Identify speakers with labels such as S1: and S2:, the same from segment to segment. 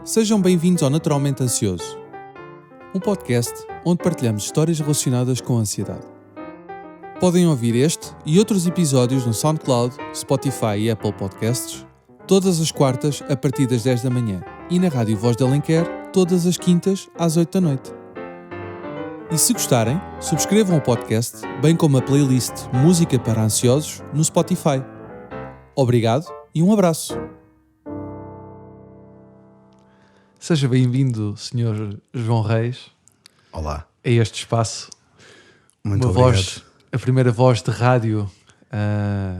S1: Sejam bem-vindos ao Naturalmente Ansioso, um podcast onde partilhamos histórias relacionadas com a ansiedade. Podem ouvir este e outros episódios no SoundCloud, Spotify e Apple Podcasts, todas as quartas a partir das 10 da manhã e na Rádio Voz de Alenquer, todas as quintas às 8 da noite. E se gostarem, subscrevam o podcast, bem como a playlist Música para Ansiosos no Spotify. Obrigado e um abraço. Seja bem-vindo, Sr. João Reis.
S2: Olá.
S1: A este espaço.
S2: Muito
S1: uma
S2: obrigado.
S1: Voz, a primeira voz de rádio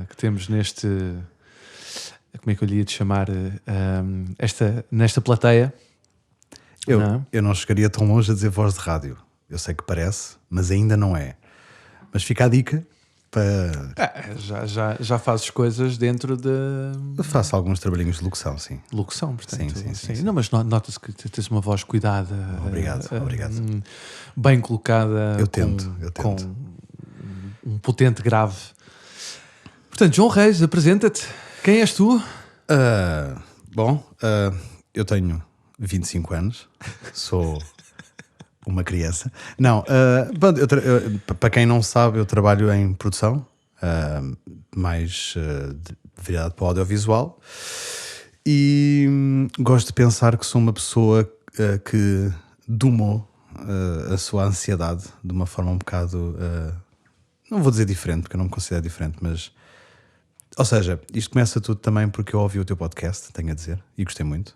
S1: que temos neste... Como é que eu lhe ia te chamar? Nesta plateia.
S2: Eu não chegaria tão longe a dizer voz de rádio. Eu sei que parece, mas ainda não é. Mas fica a dica para...
S1: Já fazes coisas dentro de...
S2: Eu faço alguns trabalhinhos de locução, sim.
S1: Locução, portanto.
S2: Sim.
S1: Não, mas nota-se que tens uma voz cuidada.
S2: Obrigado.
S1: Bem colocada.
S2: Eu tento.
S1: Com um potente grave. Portanto, João Reis, apresenta-te. Quem és tu?
S2: Eu tenho 25 anos. Sou uma criança. Não, para quem não sabe, eu trabalho em produção, mais virado para o audiovisual, e gosto de pensar que sou uma pessoa que domou a sua ansiedade de uma forma um bocado, não vou dizer diferente, porque eu não me considero diferente, mas, ou seja, isto começa tudo também porque eu ouvi o teu podcast, tenho a dizer, e gostei muito.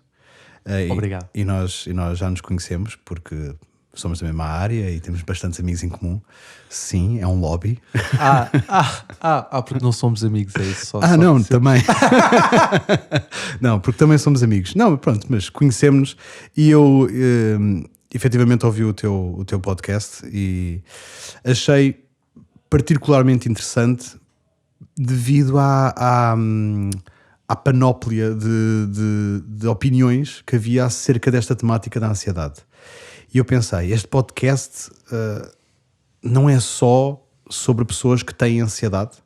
S1: Obrigado.
S2: E nós já nos conhecemos porque somos da mesma área e temos bastantes amigos em comum. Sim, é um lobby.
S1: Porque não somos amigos, é isso.
S2: Não, também. Não, porque também somos amigos. Não, pronto, mas conhecemos-nos e eu efetivamente ouvi o teu podcast e achei particularmente interessante devido à panóplia de opiniões que havia acerca desta temática da ansiedade. E eu pensei, este podcast não é só sobre pessoas que têm ansiedade,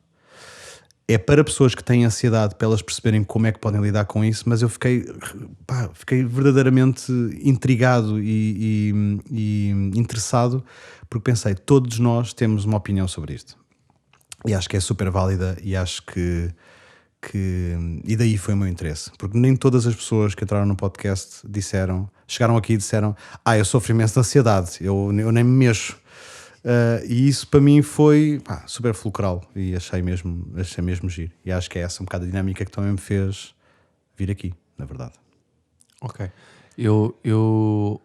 S2: é para pessoas que têm ansiedade, para elas perceberem como é que podem lidar com isso, mas eu fiquei verdadeiramente intrigado e interessado, porque pensei, todos nós temos uma opinião sobre isto. E acho que é super válida e acho que e daí foi o meu interesse, porque nem todas as pessoas que entraram no podcast chegaram aqui e disseram eu sofro imenso de ansiedade, eu nem me mexo, e isso para mim foi super fulcral e achei mesmo giro, e acho que é essa um bocado a dinâmica que também me fez vir aqui, na verdade.
S1: Ok, eu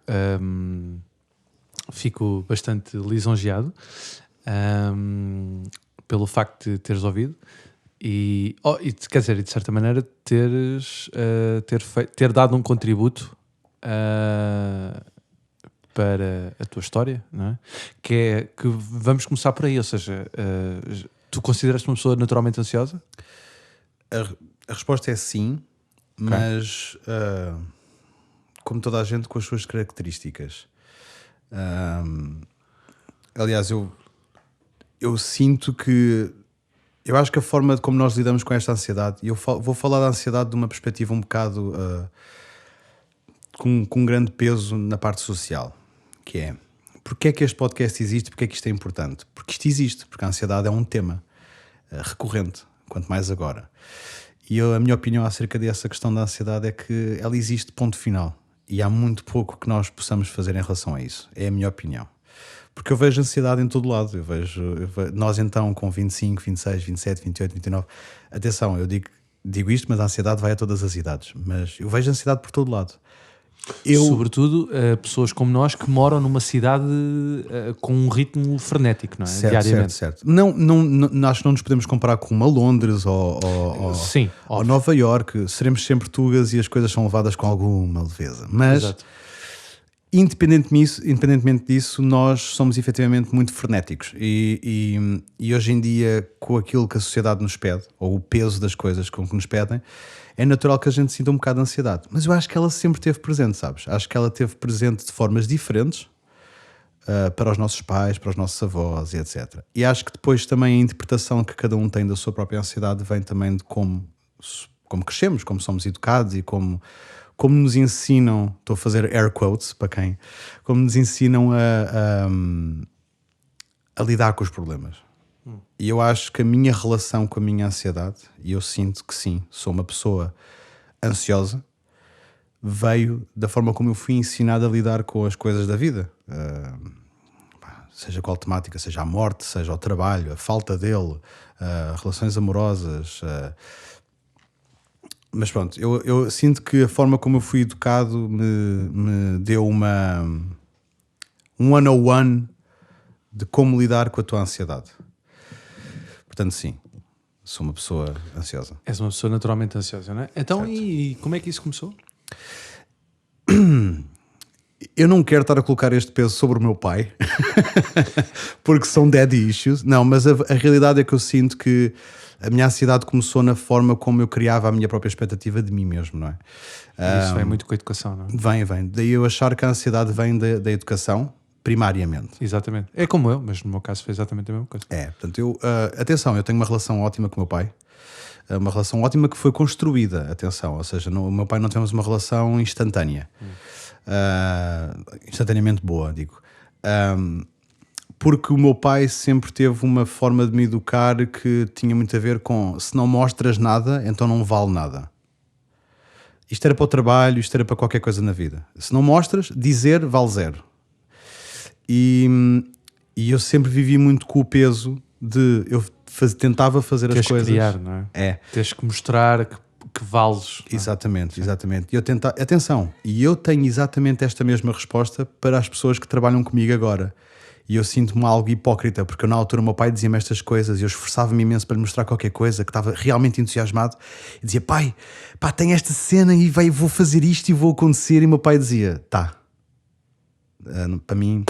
S1: fico bastante lisonjeado pelo facto de teres ouvido. E quer dizer, de certa maneira, ter dado um contributo para a tua história, não é? Que vamos começar por aí, ou seja, tu consideras-te uma pessoa naturalmente ansiosa?
S2: A resposta é sim, okay. Mas como toda a gente, com as suas características. Aliás, eu sinto que eu acho que a forma como nós lidamos com esta ansiedade, e eu vou falar da ansiedade de uma perspectiva um bocado com um grande peso na parte social, que é, porque é que este podcast existe, porque é que isto é importante? Porque isto existe, porque a ansiedade é um tema recorrente, quanto mais agora. E a minha opinião acerca dessa questão da ansiedade é que ela existe, ponto final, e há muito pouco que nós possamos fazer em relação a isso, é a minha opinião. Porque eu vejo ansiedade em todo lado. Eu vejo nós então com 25, 26, 27, 28, 29. Atenção, eu digo isto, mas a ansiedade vai a todas as idades. Mas eu vejo ansiedade por todo lado.
S1: Sobretudo pessoas como nós que moram numa cidade com um ritmo frenético, não é? Diariamente.
S2: Certo. Não, acho que não nos podemos comparar com uma Londres ou Nova Iorque. Seremos sempre tugas e as coisas são levadas com alguma leveza. Mas... Exato. Independentemente disso, nós somos efetivamente muito frenéticos e hoje em dia, com aquilo que a sociedade nos pede, ou o peso das coisas com que nos pedem, é natural que a gente sinta um bocado de ansiedade. Mas eu acho que ela sempre esteve presente, sabes? Acho que ela esteve presente de formas diferentes, para os nossos pais, para os nossos avós e etc. E acho que depois também a interpretação que cada um tem da sua própria ansiedade vem também de como crescemos, como somos educados e como nos ensinam, estou a fazer air quotes para quem, como nos ensinam a lidar com os problemas. E eu acho que a minha relação com a minha ansiedade, e eu sinto que sim, sou uma pessoa ansiosa, veio da forma como eu fui ensinado a lidar com as coisas da vida. Seja qual temática, seja a morte, seja o trabalho, a falta dele, relações amorosas. Mas pronto, eu sinto que a forma como eu fui educado me deu um 101 de como lidar com a tua ansiedade. Portanto, sim, sou uma pessoa ansiosa.
S1: És uma pessoa naturalmente ansiosa, não é? Então,
S2: Certo.
S1: e como é que isso começou?
S2: Eu não quero estar a colocar este peso sobre o meu pai, porque são daddy issues. Não, mas a realidade é que eu sinto que a minha ansiedade começou na forma como eu criava a minha própria expectativa de mim mesmo, não é?
S1: Isso vem muito com a educação, não é?
S2: Vem. Daí eu achar que a ansiedade vem da educação, primariamente.
S1: Exatamente. É como eu, mas no meu caso foi exatamente a mesma coisa.
S2: Portanto, atenção, eu tenho uma relação ótima com o meu pai. Uma relação ótima que foi construída, atenção. Ou seja, o meu pai não temos uma relação instantânea. Instantaneamente boa, digo. Porque o meu pai sempre teve uma forma de me educar que tinha muito a ver com: se não mostras nada, então não vale nada. Isto era para o trabalho, isto era para qualquer coisa na vida. Se não mostras, dizer vale zero. E eu sempre vivi muito com o peso de eu tentava fazer as coisas.
S1: Criar, não é? Tens que mostrar que vales.
S2: Exatamente. E eu atenção, e eu tenho exatamente esta mesma resposta para as pessoas que trabalham comigo agora. E eu sinto-me algo hipócrita, porque na altura o meu pai dizia-me estas coisas e eu esforçava-me imenso para lhe mostrar qualquer coisa, que estava realmente entusiasmado, e dizia: pai, tem esta cena e vou fazer isto e vou acontecer. E o meu pai dizia: tá, para mim,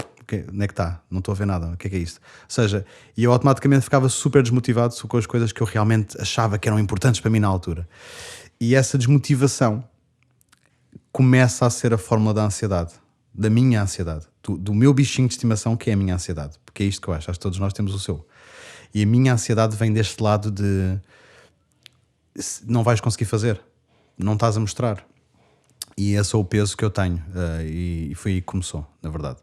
S2: onde é que está? Não estou a ver nada, o que é isto? Ou seja, e eu automaticamente ficava super desmotivado com as coisas que eu realmente achava que eram importantes para mim na altura. E essa desmotivação começa a ser a fórmula da ansiedade, da minha ansiedade, do meu bichinho de estimação, que é a minha ansiedade, porque é isto que eu acho que todos nós temos o seu. E a minha ansiedade vem deste lado de: não vais conseguir fazer, não estás a mostrar. E esse é o peso que eu tenho, e foi aí que começou, na verdade.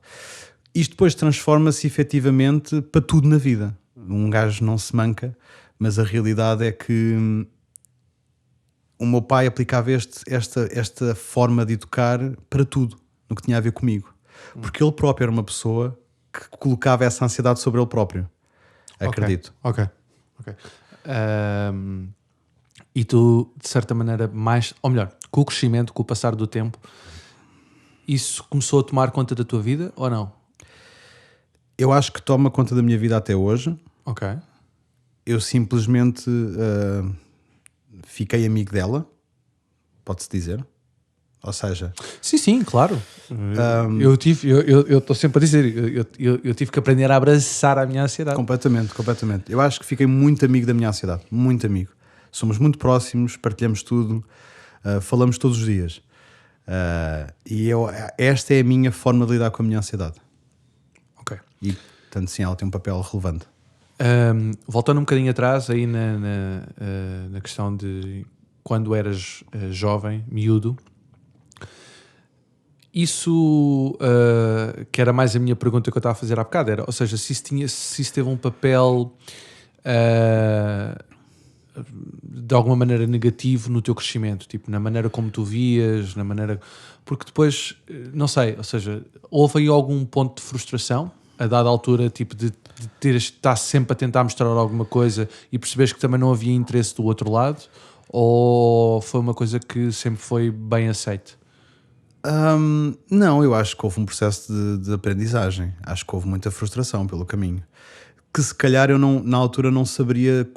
S2: Isto depois transforma-se efetivamente para tudo na vida. Um gajo não se manca, mas a realidade é que o meu pai aplicava esta forma de educar para tudo, no que tinha a ver comigo. Porque ele próprio era uma pessoa que colocava essa ansiedade sobre ele próprio. Acredito.
S1: Ok. E tu, de certa maneira, ou melhor, com o crescimento, com o passar do tempo, isso começou a tomar conta da tua vida ou não?
S2: Eu acho que toma conta da minha vida até hoje.
S1: Ok.
S2: Eu simplesmente fiquei amigo dela, pode-se dizer. Ou seja...
S1: Sim, claro. Eu estou sempre a dizer, eu tive que aprender a abraçar a minha ansiedade.
S2: Completamente. Eu acho que fiquei muito amigo da minha ansiedade, muito amigo. Somos muito próximos, partilhamos tudo, falamos todos os dias. E esta é a minha forma de lidar com a minha ansiedade.
S1: Ok.
S2: E, portanto, sim, ela tem um papel relevante.
S1: Voltando um bocadinho atrás, aí na questão de quando eras jovem, miúdo, isso que era mais a minha pergunta que eu estava a fazer há bocado, era, ou seja, se isso teve um papel de alguma maneira negativo no teu crescimento, tipo, na maneira como tu vias, na maneira... Porque depois, não sei, ou seja, houve aí algum ponto de frustração a dada altura, tipo, de estar sempre a tentar mostrar alguma coisa e perceberes que também não havia interesse do outro lado, ou foi uma coisa que sempre foi bem aceite?
S2: Não, eu acho que houve um processo de aprendizagem. Acho que houve muita frustração pelo caminho, que se calhar eu na altura não saberia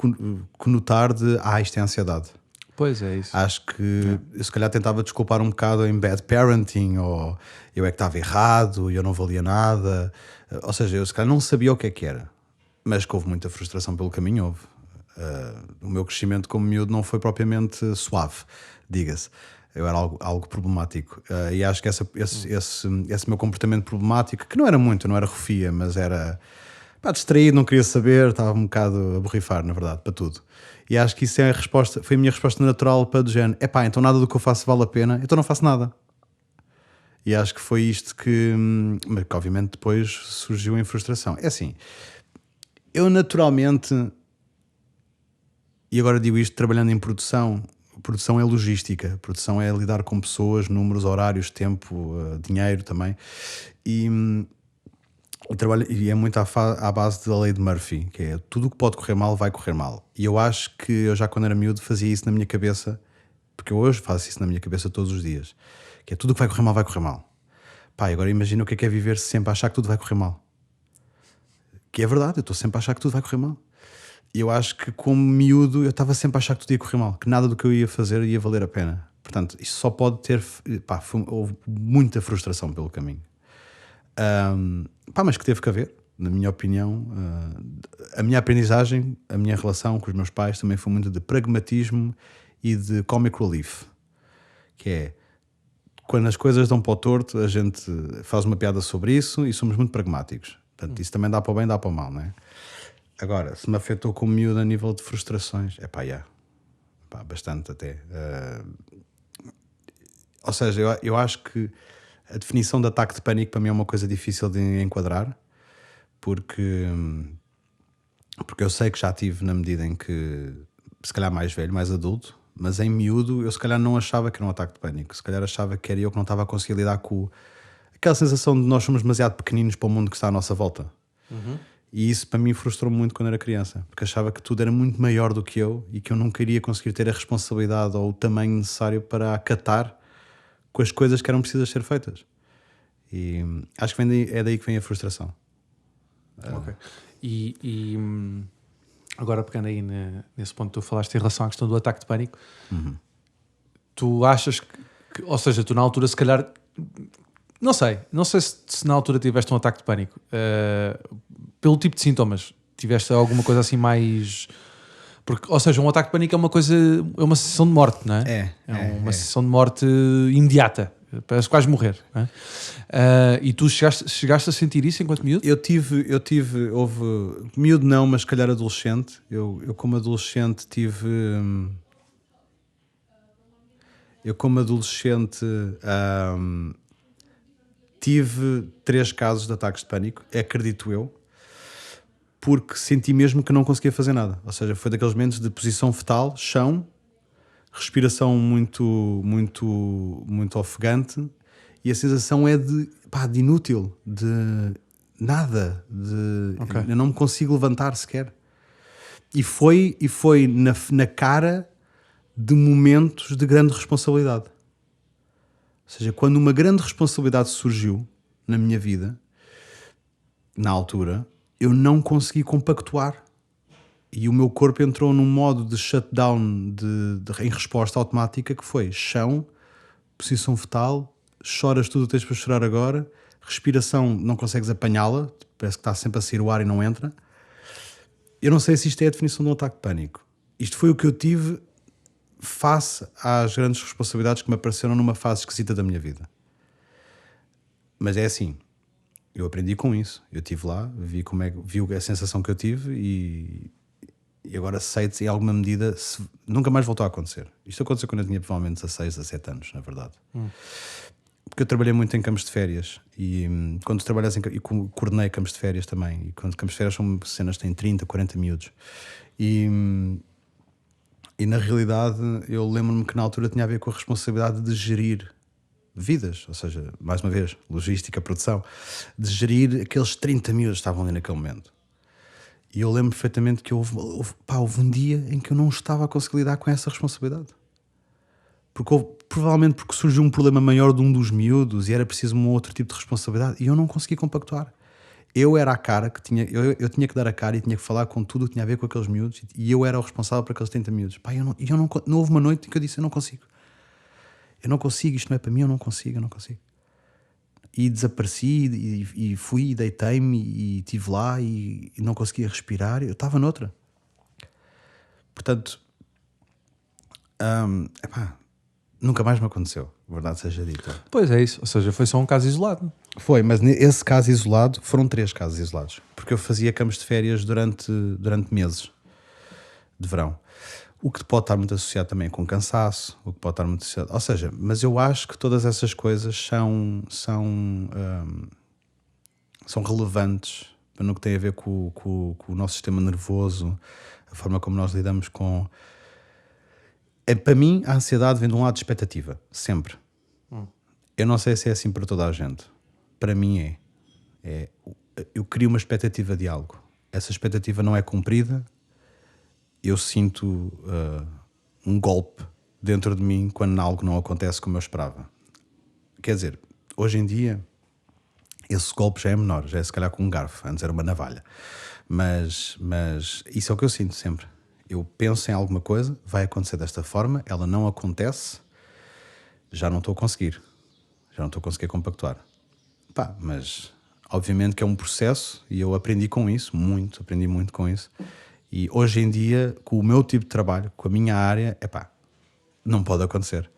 S2: conotar de isto é ansiedade.
S1: Pois é isso.
S2: Acho que eu se calhar tentava desculpar um bocado em bad parenting, ou eu é que estava errado e eu não valia nada. Ou seja, eu se calhar não sabia o que é que era, mas que houve muita frustração pelo caminho, houve. O meu crescimento como miúdo não foi propriamente suave, diga-se. Eu era algo problemático. E acho que esse meu comportamento problemático, que não era muito, não era rofia, mas era distraído, não queria saber, estava um bocado a borrifar, na verdade, para tudo. E acho que isso é foi a minha resposta natural para do género: então nada do que eu faço vale a pena, então não faço nada. E acho que foi isto mas que obviamente depois surgiu em frustração. É assim, eu naturalmente, e agora digo isto trabalhando em produção é logística, produção é lidar com pessoas, números, horários, tempo, dinheiro também, e trabalho, e é muito à base da lei de Murphy, que é tudo o que pode correr mal vai correr mal. E eu acho que eu já quando era miúdo fazia isso na minha cabeça, porque eu hoje faço isso na minha cabeça todos os dias, que é tudo o que vai correr mal vai correr mal. Pá, agora imagina o que é viver sempre a achar que tudo vai correr mal. Que é verdade, eu estou sempre a achar que tudo vai correr mal. E eu acho que como miúdo eu estava sempre a achar que tudo ia correr mal, que nada do que eu ia fazer ia valer a pena. Portanto, isso só pode ter... houve muita frustração pelo caminho. Mas que teve que haver, na minha opinião. A minha aprendizagem, a minha relação com os meus pais também foi muito de pragmatismo e de comic relief. Que é, quando as coisas dão para o torto, a gente faz uma piada sobre isso e somos muito pragmáticos. Portanto, isso também dá para o bem, dá para o mal, não é? Agora, se me afetou como miúdo a nível de frustrações, bastante até. Ou seja, eu acho que a definição de ataque de pânico para mim é uma coisa difícil de enquadrar, porque eu sei que já tive na medida em que, se calhar mais velho, mais adulto, mas em miúdo eu se calhar não achava que era um ataque de pânico, se calhar achava que era eu que não estava a conseguir lidar com aquela sensação de nós somos demasiado pequeninos para o mundo que está à nossa volta. E isso para mim frustrou-me muito quando era criança, porque achava que tudo era muito maior do que eu e que eu não queria conseguir ter a responsabilidade ou o tamanho necessário para acatar com as coisas que eram precisas ser feitas. E acho que é daí que vem a frustração.
S1: Ok. E agora pegando aí nesse ponto que tu falaste em relação à questão do ataque de pânico, tu achas que, ou seja, tu na altura se calhar, não sei se na altura tiveste um ataque de pânico, pelo tipo de sintomas, tiveste alguma coisa assim mais... Porque, ou seja, um ataque de pânico é uma sensação de morte, não é? É uma sensação de morte imediata. Parece quase morrer, não é? E tu chegaste a sentir isso enquanto miúdo?
S2: Houve miúdo não, mas se calhar adolescente. Eu como adolescente tive 3 casos de ataques de pânico, acredito eu, porque senti mesmo que não conseguia fazer nada. Ou seja, foi daqueles momentos de posição fetal, chão, respiração muito, muito, muito ofegante, e a sensação é de inútil, de nada, eu não me consigo levantar sequer. E foi na cara de momentos de grande responsabilidade. Ou seja, quando uma grande responsabilidade surgiu na minha vida, na altura, eu não consegui compactuar. E o meu corpo entrou num modo de shutdown em resposta automática, que foi chão, posição fetal, choras tudo o que tens para chorar agora, respiração não consegues apanhá-la, parece que está sempre a sair o ar e não entra. Eu não sei se isto é a definição de um ataque de pânico. Isto foi o que eu tive face às grandes responsabilidades que me apareceram numa fase esquisita da minha vida. Mas é assim, eu aprendi com isso. Eu estive lá, vi a sensação que eu tive e agora sei em alguma medida nunca mais voltou a acontecer. Isto aconteceu quando eu tinha provavelmente 16, 17 anos, na verdade. Porque eu trabalhei muito em campos de férias e quando trabalhas e coordenei campos de férias também. E quando campos de férias são cenas que têm 30, 40 miúdos. E na realidade eu lembro-me que na altura tinha a ver com a responsabilidade de gerir vidas, ou seja, mais uma vez, logística, produção, de gerir aqueles 30 miúdos que estavam ali naquele momento. E eu lembro perfeitamente que houve um dia em que eu não estava a conseguir lidar com essa responsabilidade. Provavelmente porque surgiu um problema maior de um dos miúdos e era preciso um outro tipo de responsabilidade e eu não consegui compactuar. Eu era a cara que tinha, eu tinha que dar a cara e tinha que falar com tudo o que tinha a ver com aqueles miúdos e eu era o responsável por aqueles 30 miúdos. Não houve uma noite em que eu disse, eu não consigo, isto não é para mim, eu não consigo. E desapareci e fui e deitei-me e estive lá e não conseguia respirar, eu estava noutra. Portanto, nunca mais me aconteceu, verdade seja dita.
S1: Pois é isso, ou seja, foi só um caso isolado.
S2: Foi, mas esse caso isolado, foram 3 casos isolados, porque eu fazia campos de férias durante meses de verão. O que pode estar muito associado também com cansaço, o que pode estar muito associado... Ou seja, mas eu acho que todas essas coisas são relevantes no que tem a ver com o nosso sistema nervoso, a forma como nós lidamos com... Para mim, a ansiedade vem de um lado de expectativa, sempre. Eu não sei se é assim para toda a gente. Para mim eu crio uma expectativa de algo. Essa expectativa não é cumprida, eu sinto um golpe dentro de mim quando algo não acontece como eu esperava. Quer dizer, hoje em dia esse golpe já é menor, já é se calhar com um garfo, antes era uma navalha. Mas isso é o que eu sinto sempre. Eu penso em alguma coisa, vai acontecer desta forma, ela não acontece, já não estou a conseguir compactuar. Mas obviamente que é um processo e eu aprendi muito com isso. E hoje em dia, com o meu tipo de trabalho, com a minha área, não pode acontecer.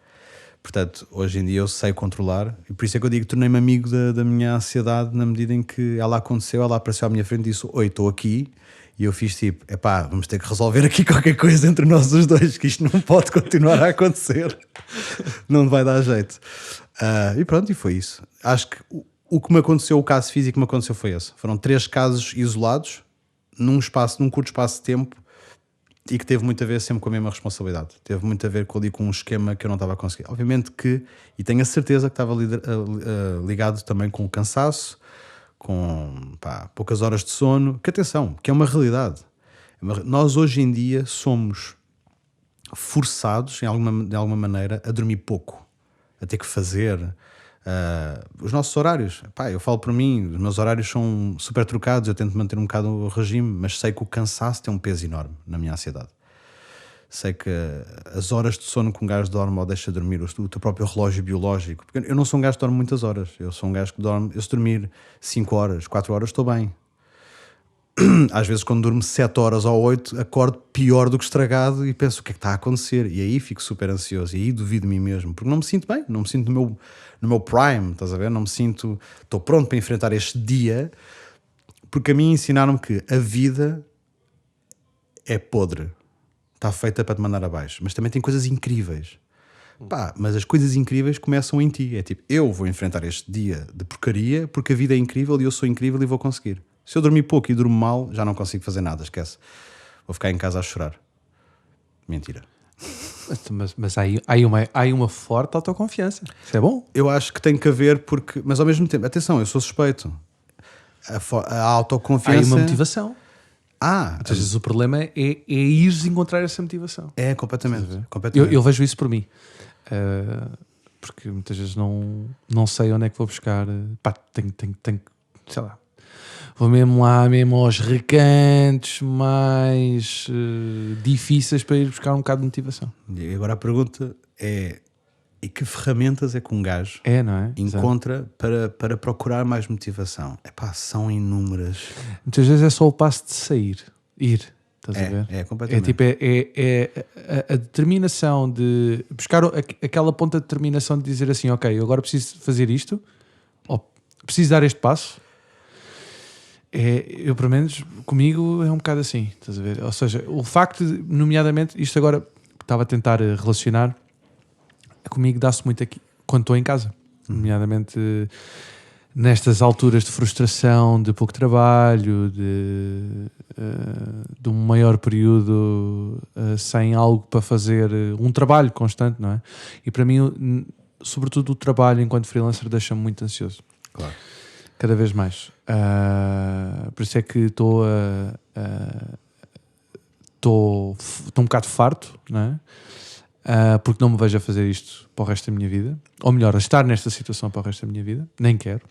S2: Portanto, hoje em dia eu sei controlar, e por isso é que eu digo que tornei-me amigo da minha ansiedade, na medida em que ela aconteceu, ela apareceu à minha frente e disse: oi, estou aqui. E eu fiz tipo, vamos ter que resolver aqui qualquer coisa entre nós os dois, que isto não pode continuar a acontecer. Não vai dar jeito. E pronto, e foi isso. Acho que o que me aconteceu, o caso físico que me aconteceu foi esse. Foram 3 casos isolados, num curto espaço de tempo, e que teve muito a ver sempre com a mesma responsabilidade. Teve muito a ver com um esquema que eu não estava a conseguir. Obviamente que, e tenho a certeza que estava ligado também com o cansaço, com poucas horas de sono, que atenção, que é uma realidade. Nós hoje em dia somos forçados, de alguma maneira, a dormir pouco, a ter que fazer os nossos horários. Eu falo por mim, os meus horários são super trocados, eu tento manter um bocado o regime, mas sei que o cansaço tem um peso enorme na minha ansiedade. Sei que as horas de sono que um gajo dorme ou deixa dormir, o teu próprio relógio biológico, porque eu não sou um gajo que dorme muitas horas, eu sou um gajo que dorme, eu se dormir 5 horas, 4 horas estou bem. Às vezes quando durmo 7 horas ou 8 acordo pior do que estragado e penso o que é que está a acontecer, e aí fico super ansioso e aí duvido de mim mesmo, porque não me sinto bem, não me sinto no meu prime, estás a ver? Não me sinto, estou pronto para enfrentar este dia, porque a mim ensinaram-me que a vida é podre, está feita para te mandar abaixo, mas também tem coisas incríveis. Mas as coisas incríveis começam em ti. É tipo, eu vou enfrentar este dia de porcaria porque a vida é incrível e eu sou incrível e vou conseguir. Se eu dormir pouco e durmo mal, já não consigo fazer nada, esquece. Vou ficar em casa a chorar. Mentira.
S1: Mas há uma forte autoconfiança. Isso é bom?
S2: Eu acho que tem que haver porque... Mas ao mesmo tempo, atenção, eu sou suspeito. A autoconfiança...
S1: Há aí uma motivação.
S2: Às
S1: vezes o problema é ires encontrar essa motivação.
S2: É, completamente.
S1: Eu vejo isso por mim. Porque muitas vezes não sei onde é que vou buscar. Tenho, sei lá. Vou mesmo aos recantos mais difíceis para ir buscar um bocado de motivação.
S2: E agora a pergunta é: e que ferramentas é que um gajo encontra para procurar mais motivação? São inúmeras.
S1: Muitas vezes é só o passo de sair, ir. Estás a ver?
S2: É completamente.
S1: É a determinação de buscar aquela ponta de determinação de dizer assim: ok, eu agora preciso fazer isto, ou preciso dar este passo. Eu, pelo menos, comigo é um bocado assim, estás a ver? Ou seja, o facto de, nomeadamente, isto agora estava a tentar relacionar, comigo dá-se muito aqui, quando estou em casa, nomeadamente nestas alturas de frustração, de pouco trabalho, de um maior período sem algo para fazer, um trabalho constante, não é? E para mim, sobretudo o trabalho enquanto freelancer deixa-me muito ansioso.
S2: Claro.
S1: Cada vez mais. Por isso é que estou um bocado farto, não é? Porque não me vejo a fazer isto para o resto da minha vida. Ou melhor, a estar nesta situação para o resto da minha vida. Nem quero.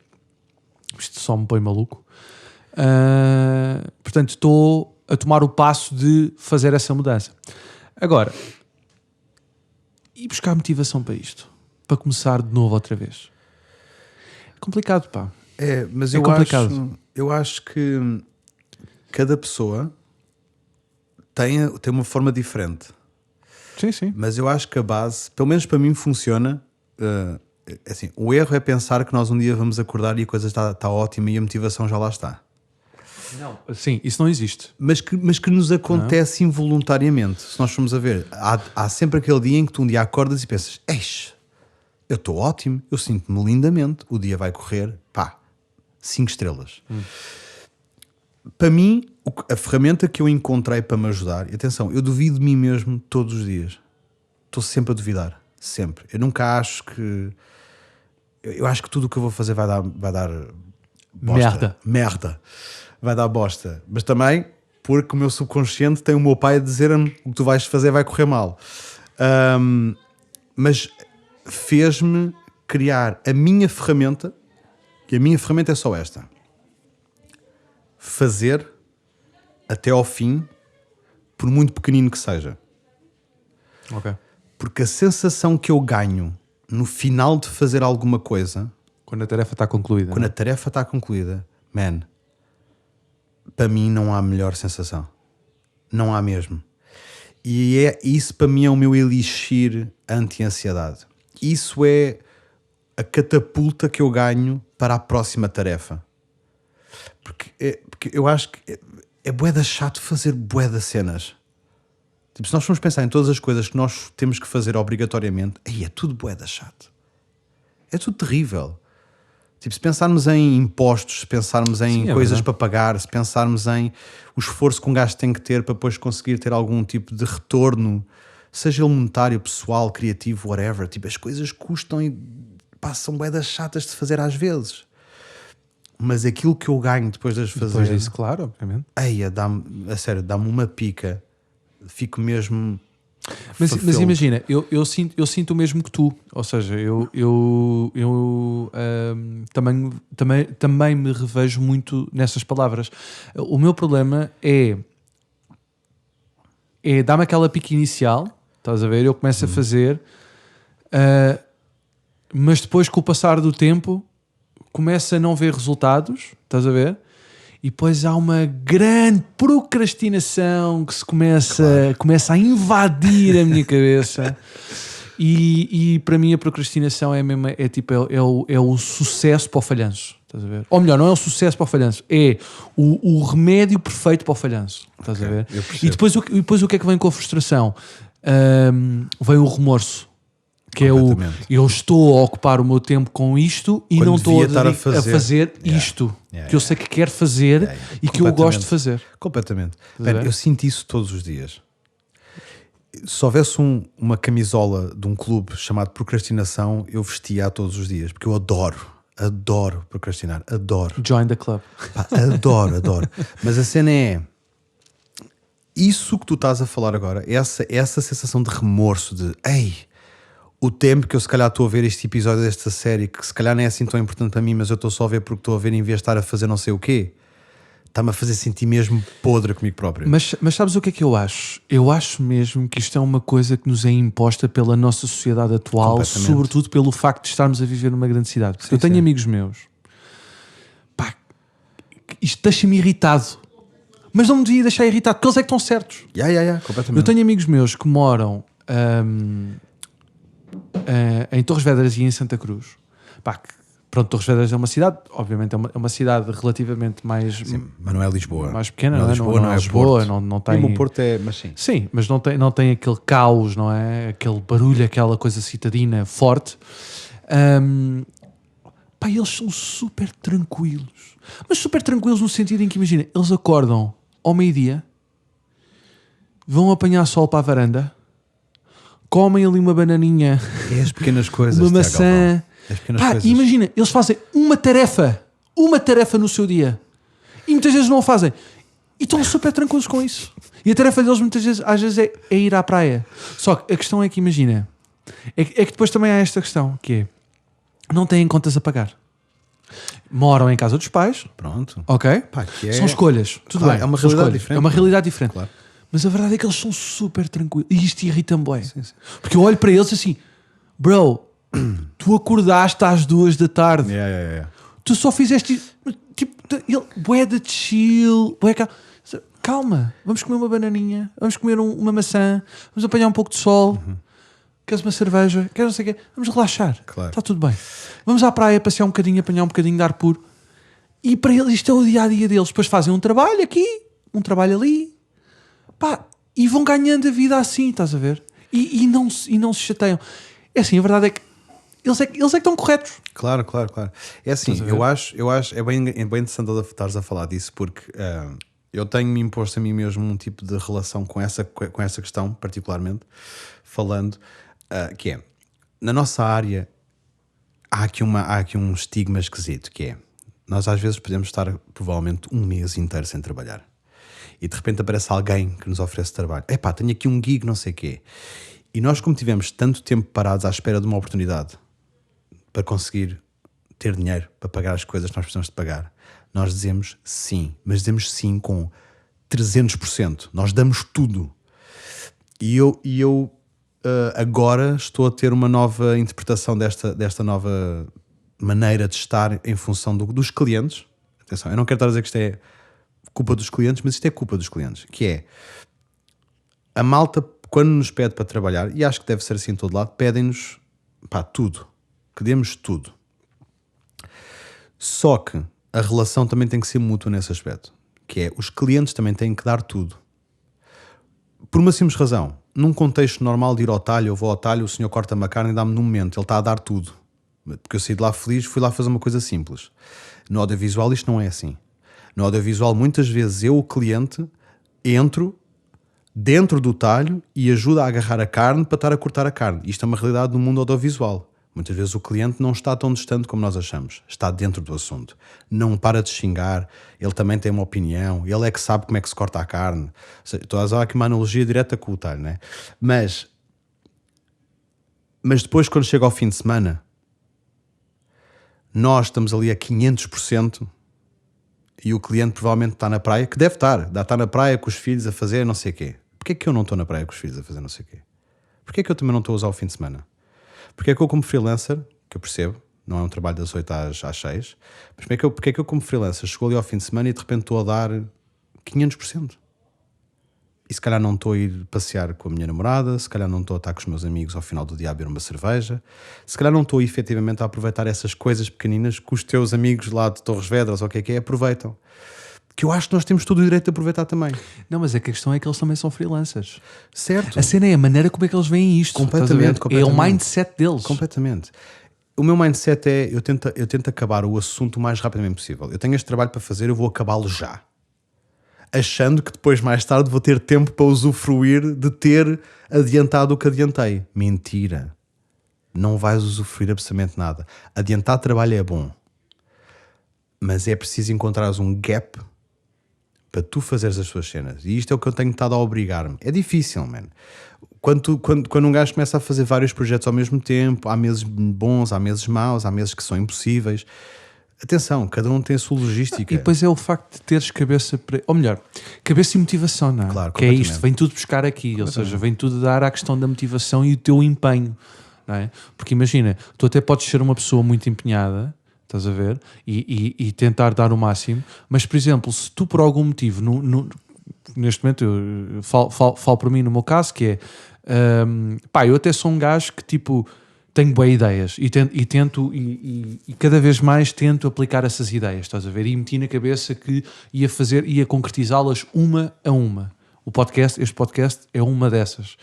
S1: Isto só me põe maluco. Portanto, estou a tomar o passo de fazer essa mudança. Agora, e buscar motivação para isto? Para começar de novo outra vez? É complicado, pá.
S2: Mas eu acho que cada pessoa tem uma forma diferente.
S1: Sim.
S2: Mas eu acho que a base, pelo menos para mim, funciona. Assim, o erro é pensar que nós um dia vamos acordar e a coisa está ótima e a motivação já lá está.
S1: Não, sim, isso não existe.
S2: Mas que nos acontece involuntariamente. Se nós formos a ver, há sempre aquele dia em que tu um dia acordas e pensas: eixe, eu estou ótimo, eu sinto-me lindamente, o dia vai correr, 5 estrelas. Para mim, a ferramenta que eu encontrei para me ajudar, e atenção, eu duvido de mim mesmo todos os dias. Estou sempre a duvidar, sempre. Eu nunca acho que... Eu acho que tudo o que eu vou fazer vai dar bosta. Merda. Vai dar bosta. Mas também porque o meu subconsciente tem o meu pai a dizer-me: o que tu vais fazer vai correr mal. Mas fez-me criar a minha ferramenta, e a minha ferramenta é só esta: fazer até ao fim, por muito pequenino que seja.
S1: Ok.
S2: Porque a sensação que eu ganho no final de fazer alguma coisa,
S1: quando a tarefa está concluída.
S2: Quando a tarefa está concluída, man, para mim não há melhor sensação. Não há mesmo. E isso para mim é o meu elixir anti-ansiedade. Isso é a catapulta que eu ganho para a próxima tarefa. Porque eu acho que é bué da chato fazer bué da cenas. Tipo, se nós formos pensar em todas as coisas que nós temos que fazer obrigatoriamente, aí é tudo bué da chato. É tudo terrível. Tipo, se pensarmos em impostos, se pensarmos em coisas para pagar, se pensarmos em o esforço que um gajo tem que ter para depois conseguir ter algum tipo de retorno, seja ele monetário, pessoal, criativo, whatever, tipo, as coisas custam e são bué das chatas de fazer às vezes. Mas aquilo que eu ganho depois de as fazer...
S1: Depois disso, claro, obviamente.
S2: Dá-me uma pica. Fico mesmo...
S1: Mas imagina, eu sinto o mesmo que tu. Ou seja, eu também me revejo muito nessas palavras. O meu problema é dar-me aquela pica inicial, estás a ver? Eu começo a fazer, mas depois, com o passar do tempo, começo a não ver resultados, estás a ver? E depois há uma grande procrastinação que se começa a invadir a minha cabeça. E para mim a procrastinação é o sucesso para o falhanço. Estás a ver? Ou melhor, não é o sucesso para o falhanço, é o remédio perfeito para o falhanço. Estás a ver? E depois o que é que vem com a frustração? Vem o remorso. Que é eu estou a ocupar o meu tempo com isto e não estou a fazer isto que eu sei que quero fazer e que eu gosto de fazer.
S2: Completamente. Bem, eu sinto isso todos os dias. Se houvesse uma camisola de um clube chamado Procrastinação, eu vestia-a todos os dias, porque eu adoro procrastinar, adoro.
S1: Join the club.
S2: Adoro. Mas a cena é... Isso que tu estás a falar agora, essa sensação de remorso, de... o tempo que eu se calhar estou a ver este episódio desta série, que se calhar não é assim tão importante para mim, mas eu estou só a ver porque estou a ver em vez de estar a fazer não sei o quê, está-me a fazer sentir mesmo podre comigo próprio.
S1: Mas sabes o que é que eu acho? Eu acho mesmo que isto é uma coisa que nos é imposta pela nossa sociedade atual, sobretudo pelo facto de estarmos a viver numa grande cidade. Porque eu tenho amigos meus, isto deixa-me irritado, mas não me devia deixar irritado, porque eles é que estão certos.
S2: Completamente.
S1: Eu tenho amigos meus que moram... em Torres Vedras e em Santa Cruz. Pronto, Torres Vedras é uma cidade, obviamente é uma cidade relativamente mais...
S2: Sim, mas não é Lisboa.
S1: Mais pequena,
S2: não é Lisboa, não é
S1: Lisboa,
S2: Porto.
S1: Não tem...
S2: Mesmo o Porto é... Mas sim.
S1: Sim, mas não tem aquele caos, não é? Aquele barulho, aquela coisa citadina forte. Eles são super tranquilos. Mas super tranquilos no sentido em que, imagina, eles acordam ao meio-dia, vão apanhar sol para a varanda, comem ali uma bananinha,
S2: as pequenas coisas,
S1: uma maçã.
S2: As pequenas coisas.
S1: Imagina, eles fazem uma tarefa no seu dia e muitas vezes não a fazem e estão super tranquilos com isso. E a tarefa deles às vezes é ir à praia. Só que a questão é que, imagina, é que depois também há esta questão que é, não têm contas a pagar, moram em casa dos pais.
S2: Pronto.
S1: Ok? São escolhas. Tudo bem.
S2: É uma realidade diferente.
S1: É uma realidade diferente.
S2: Claro.
S1: Mas a verdade é que eles são super tranquilos. E isto irrita-me bem. Sim. Porque eu olho para eles assim, bro, tu acordaste às 2 da tarde. Tu só fizeste... Tipo, ele, bué de chill, bué cá. calma, vamos comer uma bananinha, vamos comer uma maçã, vamos apanhar um pouco de sol, queres uma cerveja, queres não sei o quê, vamos relaxar,
S2: Claro.
S1: está tudo bem. Vamos à praia passear um bocadinho, apanhar um bocadinho de ar puro. E para eles isto é o dia-a-dia deles. Depois fazem um trabalho aqui, um trabalho ali, pá, e vão ganhando a vida assim, estás a ver? E não se chateiam. É assim, a verdade é que eles é que estão corretos.
S2: Claro. É assim, eu acho é bem interessante estares a falar disso, porque eu tenho-me imposto a mim mesmo um tipo de relação com essa questão, particularmente, falando, que é, na nossa área, há aqui um estigma esquisito, que é, nós às vezes podemos estar provavelmente um mês inteiro sem trabalhar. E de repente aparece alguém que nos oferece trabalho. Epá, tenho aqui um gig, não sei o quê. E nós, como tivemos tanto tempo parados à espera de uma oportunidade para conseguir ter dinheiro para pagar as coisas que nós precisamos de pagar, nós dizemos sim, mas dizemos sim com 300%. Nós damos tudo. E eu agora estou a ter uma nova interpretação desta nova maneira de estar em função dos clientes. Atenção, eu não quero estar a dizer que isto é culpa dos clientes, mas isto é culpa dos clientes, que é a malta, quando nos pede para trabalhar, e acho que deve ser assim em todo lado, pedem-nos tudo, que demos tudo. Só que a relação também tem que ser mútua nesse aspecto, que é, os clientes também têm que dar tudo. Por uma simples razão, num contexto normal de ir ao talho, eu vou ao talho, o senhor corta-me a carne e dá-me num momento, ele está a dar tudo. Porque eu saí de lá feliz, fui lá fazer uma coisa simples. No audiovisual isto não é assim. No audiovisual muitas vezes eu, o cliente, entro dentro do talho e ajudo a agarrar a carne para estar a cortar a carne. Isto é uma realidade do mundo audiovisual. Muitas vezes o cliente não está tão distante como nós achamos. Está dentro do assunto. Não para de xingar. Ele também tem uma opinião. Ele é que sabe como é que se corta a carne. Ou seja, estou a usar aqui uma analogia direta com o talho, né? Mas depois, quando chega ao fim de semana, nós estamos ali a 500% e o cliente provavelmente está na praia, que deve estar. Está na praia com os filhos a fazer não sei o quê. Porquê é que eu não estou na praia com os filhos a fazer não sei o quê? Porquê é que eu também não estou a usar o fim de semana? Porque é que eu, como freelancer, que eu percebo, não é um trabalho das 8 às 6, mas porque é que eu, como freelancer, chego ali ao fim de semana e de repente estou a dar 500%? E se calhar não estou a ir passear com a minha namorada, se calhar não estou a estar com os meus amigos ao final do dia a beber uma cerveja, se calhar não estou efetivamente a aproveitar essas coisas pequeninas que os teus amigos lá de Torres Vedras ou o que é, aproveitam. Que eu acho que nós temos todo o direito de aproveitar também.
S1: Não, mas a questão é que eles também são freelancers.
S2: Certo.
S1: A cena é a maneira como é que eles veem isto.
S2: Completamente.
S1: É o mindset deles.
S2: Completamente. O meu mindset é, eu tento acabar o assunto o mais rapidamente possível. Eu tenho este trabalho para fazer, eu vou acabá-lo já. Achando que depois, mais tarde, vou ter tempo para usufruir de ter adiantado o que adiantei. Mentira. Não vais usufruir absolutamente nada. Adiantar trabalho é bom. Mas é preciso encontrares um gap para tu fazeres as tuas cenas. E isto é o que eu tenho estado a obrigar-me. É difícil, man. Quando um gajo começa a fazer vários projetos ao mesmo tempo, há meses bons, há meses maus, há meses que são impossíveis. Atenção, cada um tem a sua logística.
S1: E depois é o facto de teres cabeça para... Ou melhor, cabeça e motivação, não é?
S2: Claro,
S1: que é isto, vem tudo buscar aqui. Ou seja, vem tudo dar à questão da motivação e o teu empenho, não é? Porque imagina, tu até podes ser uma pessoa muito empenhada, estás a ver? E tentar dar o máximo. Mas, por exemplo, se tu por algum motivo, neste momento, eu falo para mim no meu caso, que é... eu até sou um gajo que, tipo... tenho boas ideias e tento cada vez mais tento aplicar essas ideias, estás a ver? E meti na cabeça que ia concretizá-las uma a uma. Este podcast é uma dessas.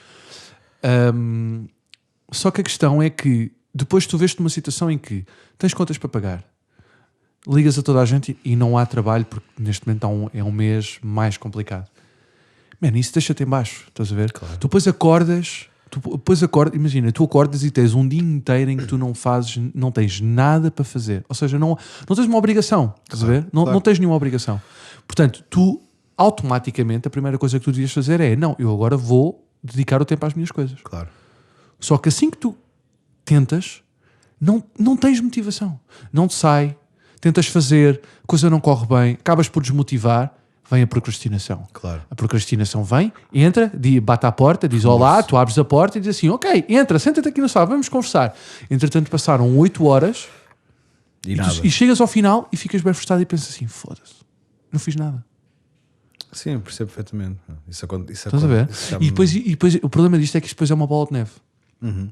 S1: Só que a questão é que depois tu vês-te numa situação em que tens contas para pagar, ligas a toda a gente e não há trabalho porque neste momento é um mês mais complicado. Mano, isso deixa-te em baixo, estás a ver? Claro. Tu depois acordas... imagina, tu acordas e tens um dia inteiro em que tu não tens nada para fazer. Ou seja, não tens uma obrigação, estás a ver? Não tens nenhuma obrigação. Portanto, tu automaticamente a primeira coisa que tu devias fazer é, não, eu agora vou dedicar o tempo às minhas coisas.
S2: Claro.
S1: Só que assim que tu tentas, não tens motivação. Não te sai, tentas fazer, a coisa não corre bem, acabas por desmotivar, vem a procrastinação.
S2: Claro.
S1: A procrastinação vem, entra, bate à porta, diz olá, tu abres a porta e diz assim, ok, entra, senta-te aqui no sofá, vamos conversar. Entretanto passaram 8 horas e chegas ao final e ficas bem frustrado e pensas assim, foda-se, não fiz nada.
S2: Sim, percebo perfeitamente. Isso
S1: Estás a ver? E depois o problema disto é que isto depois é uma bola de neve.
S2: Uhum.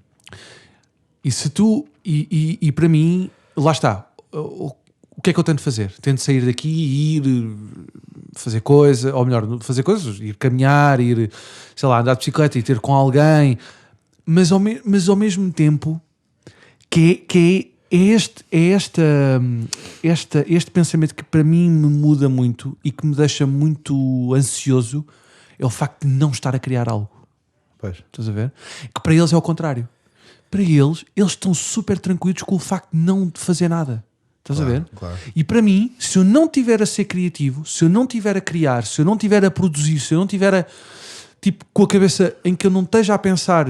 S1: E se tu. E para mim, lá está. O que é que eu tento fazer? Tento sair daqui e ir fazer coisa, ou melhor, fazer coisas, ir caminhar, ir, sei lá, andar de bicicleta e ter com alguém, mas ao mesmo tempo que este pensamento que para mim me muda muito e que me deixa muito ansioso é o facto de não estar a criar algo.
S2: Pois.
S1: Estás a ver? Que para eles é o contrário. Para eles estão super tranquilos com o facto de não fazer nada. Estás a ver?
S2: Claro.
S1: E para mim, se eu não tiver a ser criativo, se eu não tiver a criar, se eu não tiver a produzir, se eu não tiver tipo, com a cabeça em que eu não esteja a pensar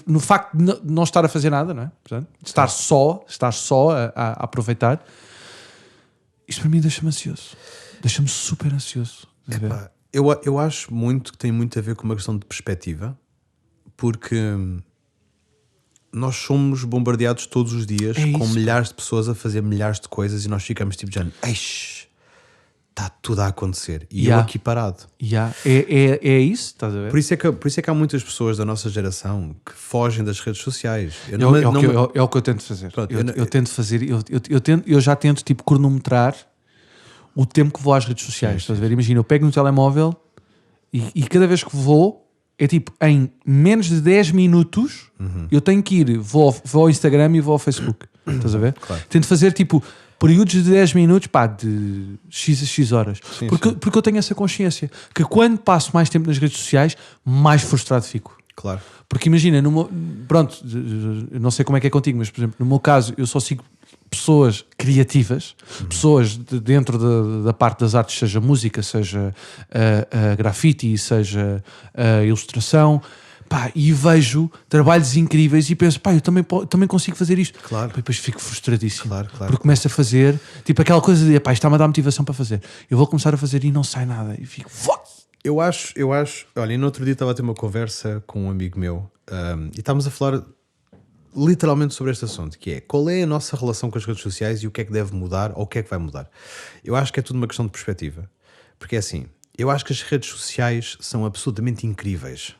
S1: no facto de não estar a fazer nada, não é? Portanto, estar só a aproveitar, isto para mim deixa-me ansioso. Deixa-me super ansioso.
S2: Epá, eu acho muito que tem muito a ver com uma questão de perspectiva, porque nós somos bombardeados todos os dias com milhares de pessoas a fazer milhares de coisas e nós ficamos tipo de está tudo a acontecer e eu aqui parado.
S1: É isso, estás a ver?
S2: Por isso é que há muitas pessoas da nossa geração que fogem das redes sociais.
S1: É o que eu tento fazer. Pronto, eu tento fazer, eu já tento tipo cronometrar o tempo que vou às redes sociais. Estás a ver? Imagina, eu pego no telemóvel e cada vez que vou é tipo, em menos de 10 minutos eu tenho que ir, vou ao Instagram e vou ao Facebook. Estás a ver?
S2: Claro.
S1: Tento fazer tipo períodos de 10 minutos, de X a X horas.
S2: Sim,
S1: porque eu tenho essa consciência que quando passo mais tempo nas redes sociais, mais frustrado fico.
S2: Claro.
S1: Porque imagina, pronto, eu não sei como é que é contigo, mas por exemplo, no meu caso, eu só sigo pessoas criativas, pessoas dentro da parte das artes, seja música, seja grafite, seja ilustração, e vejo trabalhos incríveis e penso, eu também consigo fazer isto.
S2: Claro.
S1: Depois fico frustradíssimo.
S2: Claro.
S1: Porque começo a fazer, tipo aquela coisa de, isto está-me a dar motivação para fazer. Eu vou começar a fazer e não sai nada. E fico,
S2: Eu acho, olha, no outro dia estava a ter uma conversa com um amigo meu e estávamos a falar literalmente sobre este assunto, que é, qual é a nossa relação com as redes sociais e o que é que deve mudar ou o que é que vai mudar. Eu acho que é tudo uma questão de perspectiva. Porque é assim, eu acho que as redes sociais são absolutamente incríveis.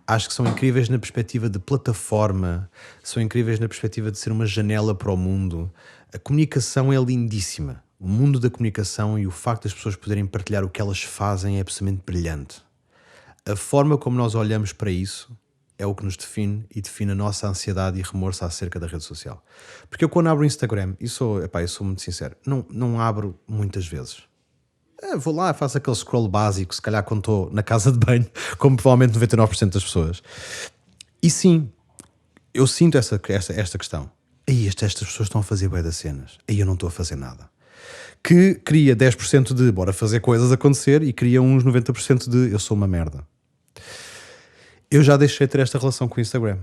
S2: Acho que são incríveis na perspectiva de plataforma, são incríveis na perspectiva de ser uma janela para o mundo. A comunicação é lindíssima. O mundo da comunicação e o facto das pessoas poderem partilhar o que elas fazem é absolutamente brilhante. A forma como nós olhamos para isso é o que nos define e define a nossa ansiedade e remorso acerca da rede social. Porque eu quando abro o Instagram, eu sou muito sincero, não abro muitas vezes. Vou lá, faço aquele scroll básico, se calhar quando estou na casa de banho, como provavelmente 99% das pessoas. E sim, eu sinto esta questão. Aí estas pessoas estão a fazer bué das cenas. Aí eu não estou a fazer nada. Que cria 10% de bora fazer coisas acontecer e cria uns 90% de eu sou uma merda. Eu já deixei de ter esta relação com o Instagram.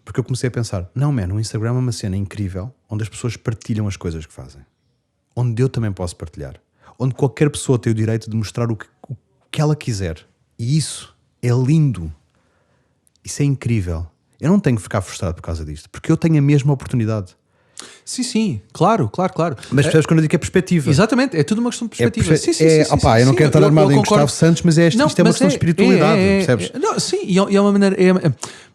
S2: Porque eu comecei a pensar, o Instagram é uma cena incrível onde as pessoas partilham as coisas que fazem. Onde eu também posso partilhar. Onde qualquer pessoa tem o direito de mostrar o que ela quiser. E isso é lindo. Isso é incrível. Eu não tenho que ficar frustrado por causa disto. Porque eu tenho a mesma oportunidade.
S1: Sim, claro.
S2: Mas percebes quando eu digo que é perspectiva?
S1: Exatamente, é tudo uma questão de perspectiva.
S2: Eu não quero estar armado em Gustavo Santos, mas isto é uma questão de espiritualidade, percebes?
S1: E é uma maneira...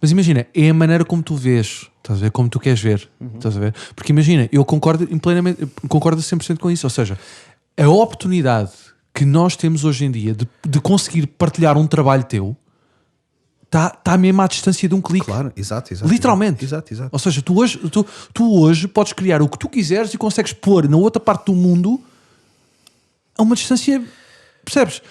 S1: mas imagina, é a maneira como tu vês, estás a ver? Como tu queres ver, estás a ver? Porque imagina, eu concordo plenamente, concordo 100% com isso, ou seja, a oportunidade que nós temos hoje em dia de conseguir partilhar um trabalho teu está mesmo à distância de um clique.
S2: Claro, exato.
S1: Literalmente.
S2: Exato.
S1: Ou seja, tu hoje podes criar o que tu quiseres e consegues pôr na outra parte do mundo a uma distância, percebes?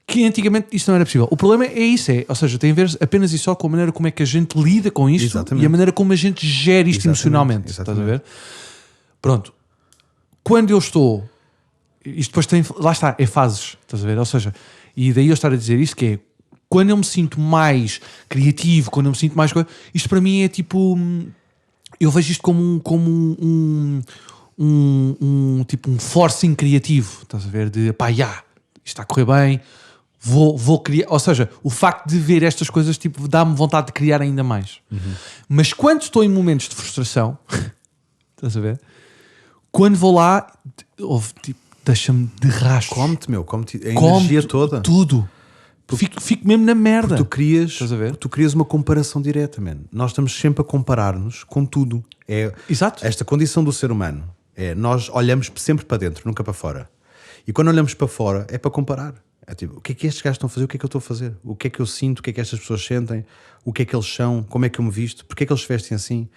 S1: Que antigamente isto não era possível. O problema é isso, ou seja, tem a ver apenas e só com a maneira como é que a gente lida com isto. Exatamente. E a maneira como a gente gera isto emocionalmente. Estás a ver? Pronto. Quando eu estou... Isto depois tem... Lá está, é fases. Estás a ver? Ou seja, e daí eu estar a dizer isto que é quando eu me sinto mais criativo, quando eu me sinto mais coisa, isto para mim é tipo, eu vejo isto como tipo um forcing criativo, estás a ver, de isto está a correr bem, vou criar, ou seja, o facto de ver estas coisas tipo dá-me vontade de criar ainda mais. Mas quando estou em momentos de frustração, estás a ver, quando vou lá, deixa-me de rastros.
S2: Come-te, meu, come-te a energia toda.
S1: Tudo. Fico mesmo na merda.
S2: Tu crias,
S1: Estás a ver?
S2: tu crias uma comparação direta, man. Nós estamos sempre a comparar-nos com tudo.
S1: Exato.
S2: Esta condição do ser humano. Nós olhamos sempre para dentro, nunca para fora. E quando olhamos para fora, é para comparar. É tipo, o que é que estes gajos estão a fazer? O que é que eu estou a fazer? O que é que eu sinto? O que é que estas pessoas sentem? O que é que eles são? Como é que eu me visto? Porquê é que eles se vestem assim?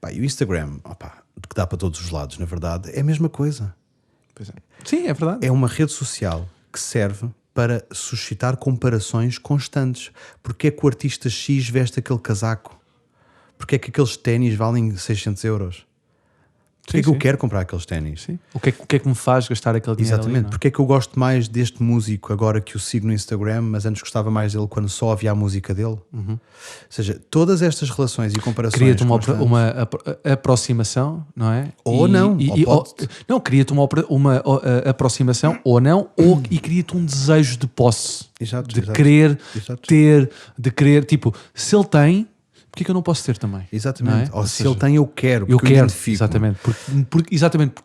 S2: Pá, e o Instagram, que dá para todos os lados, na verdade, é a mesma coisa.
S1: Pois é. Sim, é verdade.
S2: É uma rede social que serve para suscitar comparações constantes. Porquê é que o artista X veste aquele casaco? Porquê é que aqueles ténis valem 600 euros? Porquê é que eu quero comprar aqueles ténis?
S1: Sim. O que é que me faz gastar aquele dinheiro?
S2: Exatamente.
S1: Ali,
S2: Porquê é que eu gosto mais deste músico agora que o sigo no Instagram, mas antes gostava mais dele quando só havia a música dele? Ou seja, todas estas relações e comparações...
S1: Cria-te uma aproximação, não é?
S2: Ou não.
S1: Não, cria-te uma aproximação ou não, e cria-te um desejo de posse.
S2: Exato,
S1: de querer ter, de querer... Tipo, se ele tem... Porquê que eu não posso ter também?
S2: Exatamente.
S1: É?
S2: Ou se ele tem, eu quero.
S1: Eu quero,
S2: identifico.
S1: Exatamente. Porque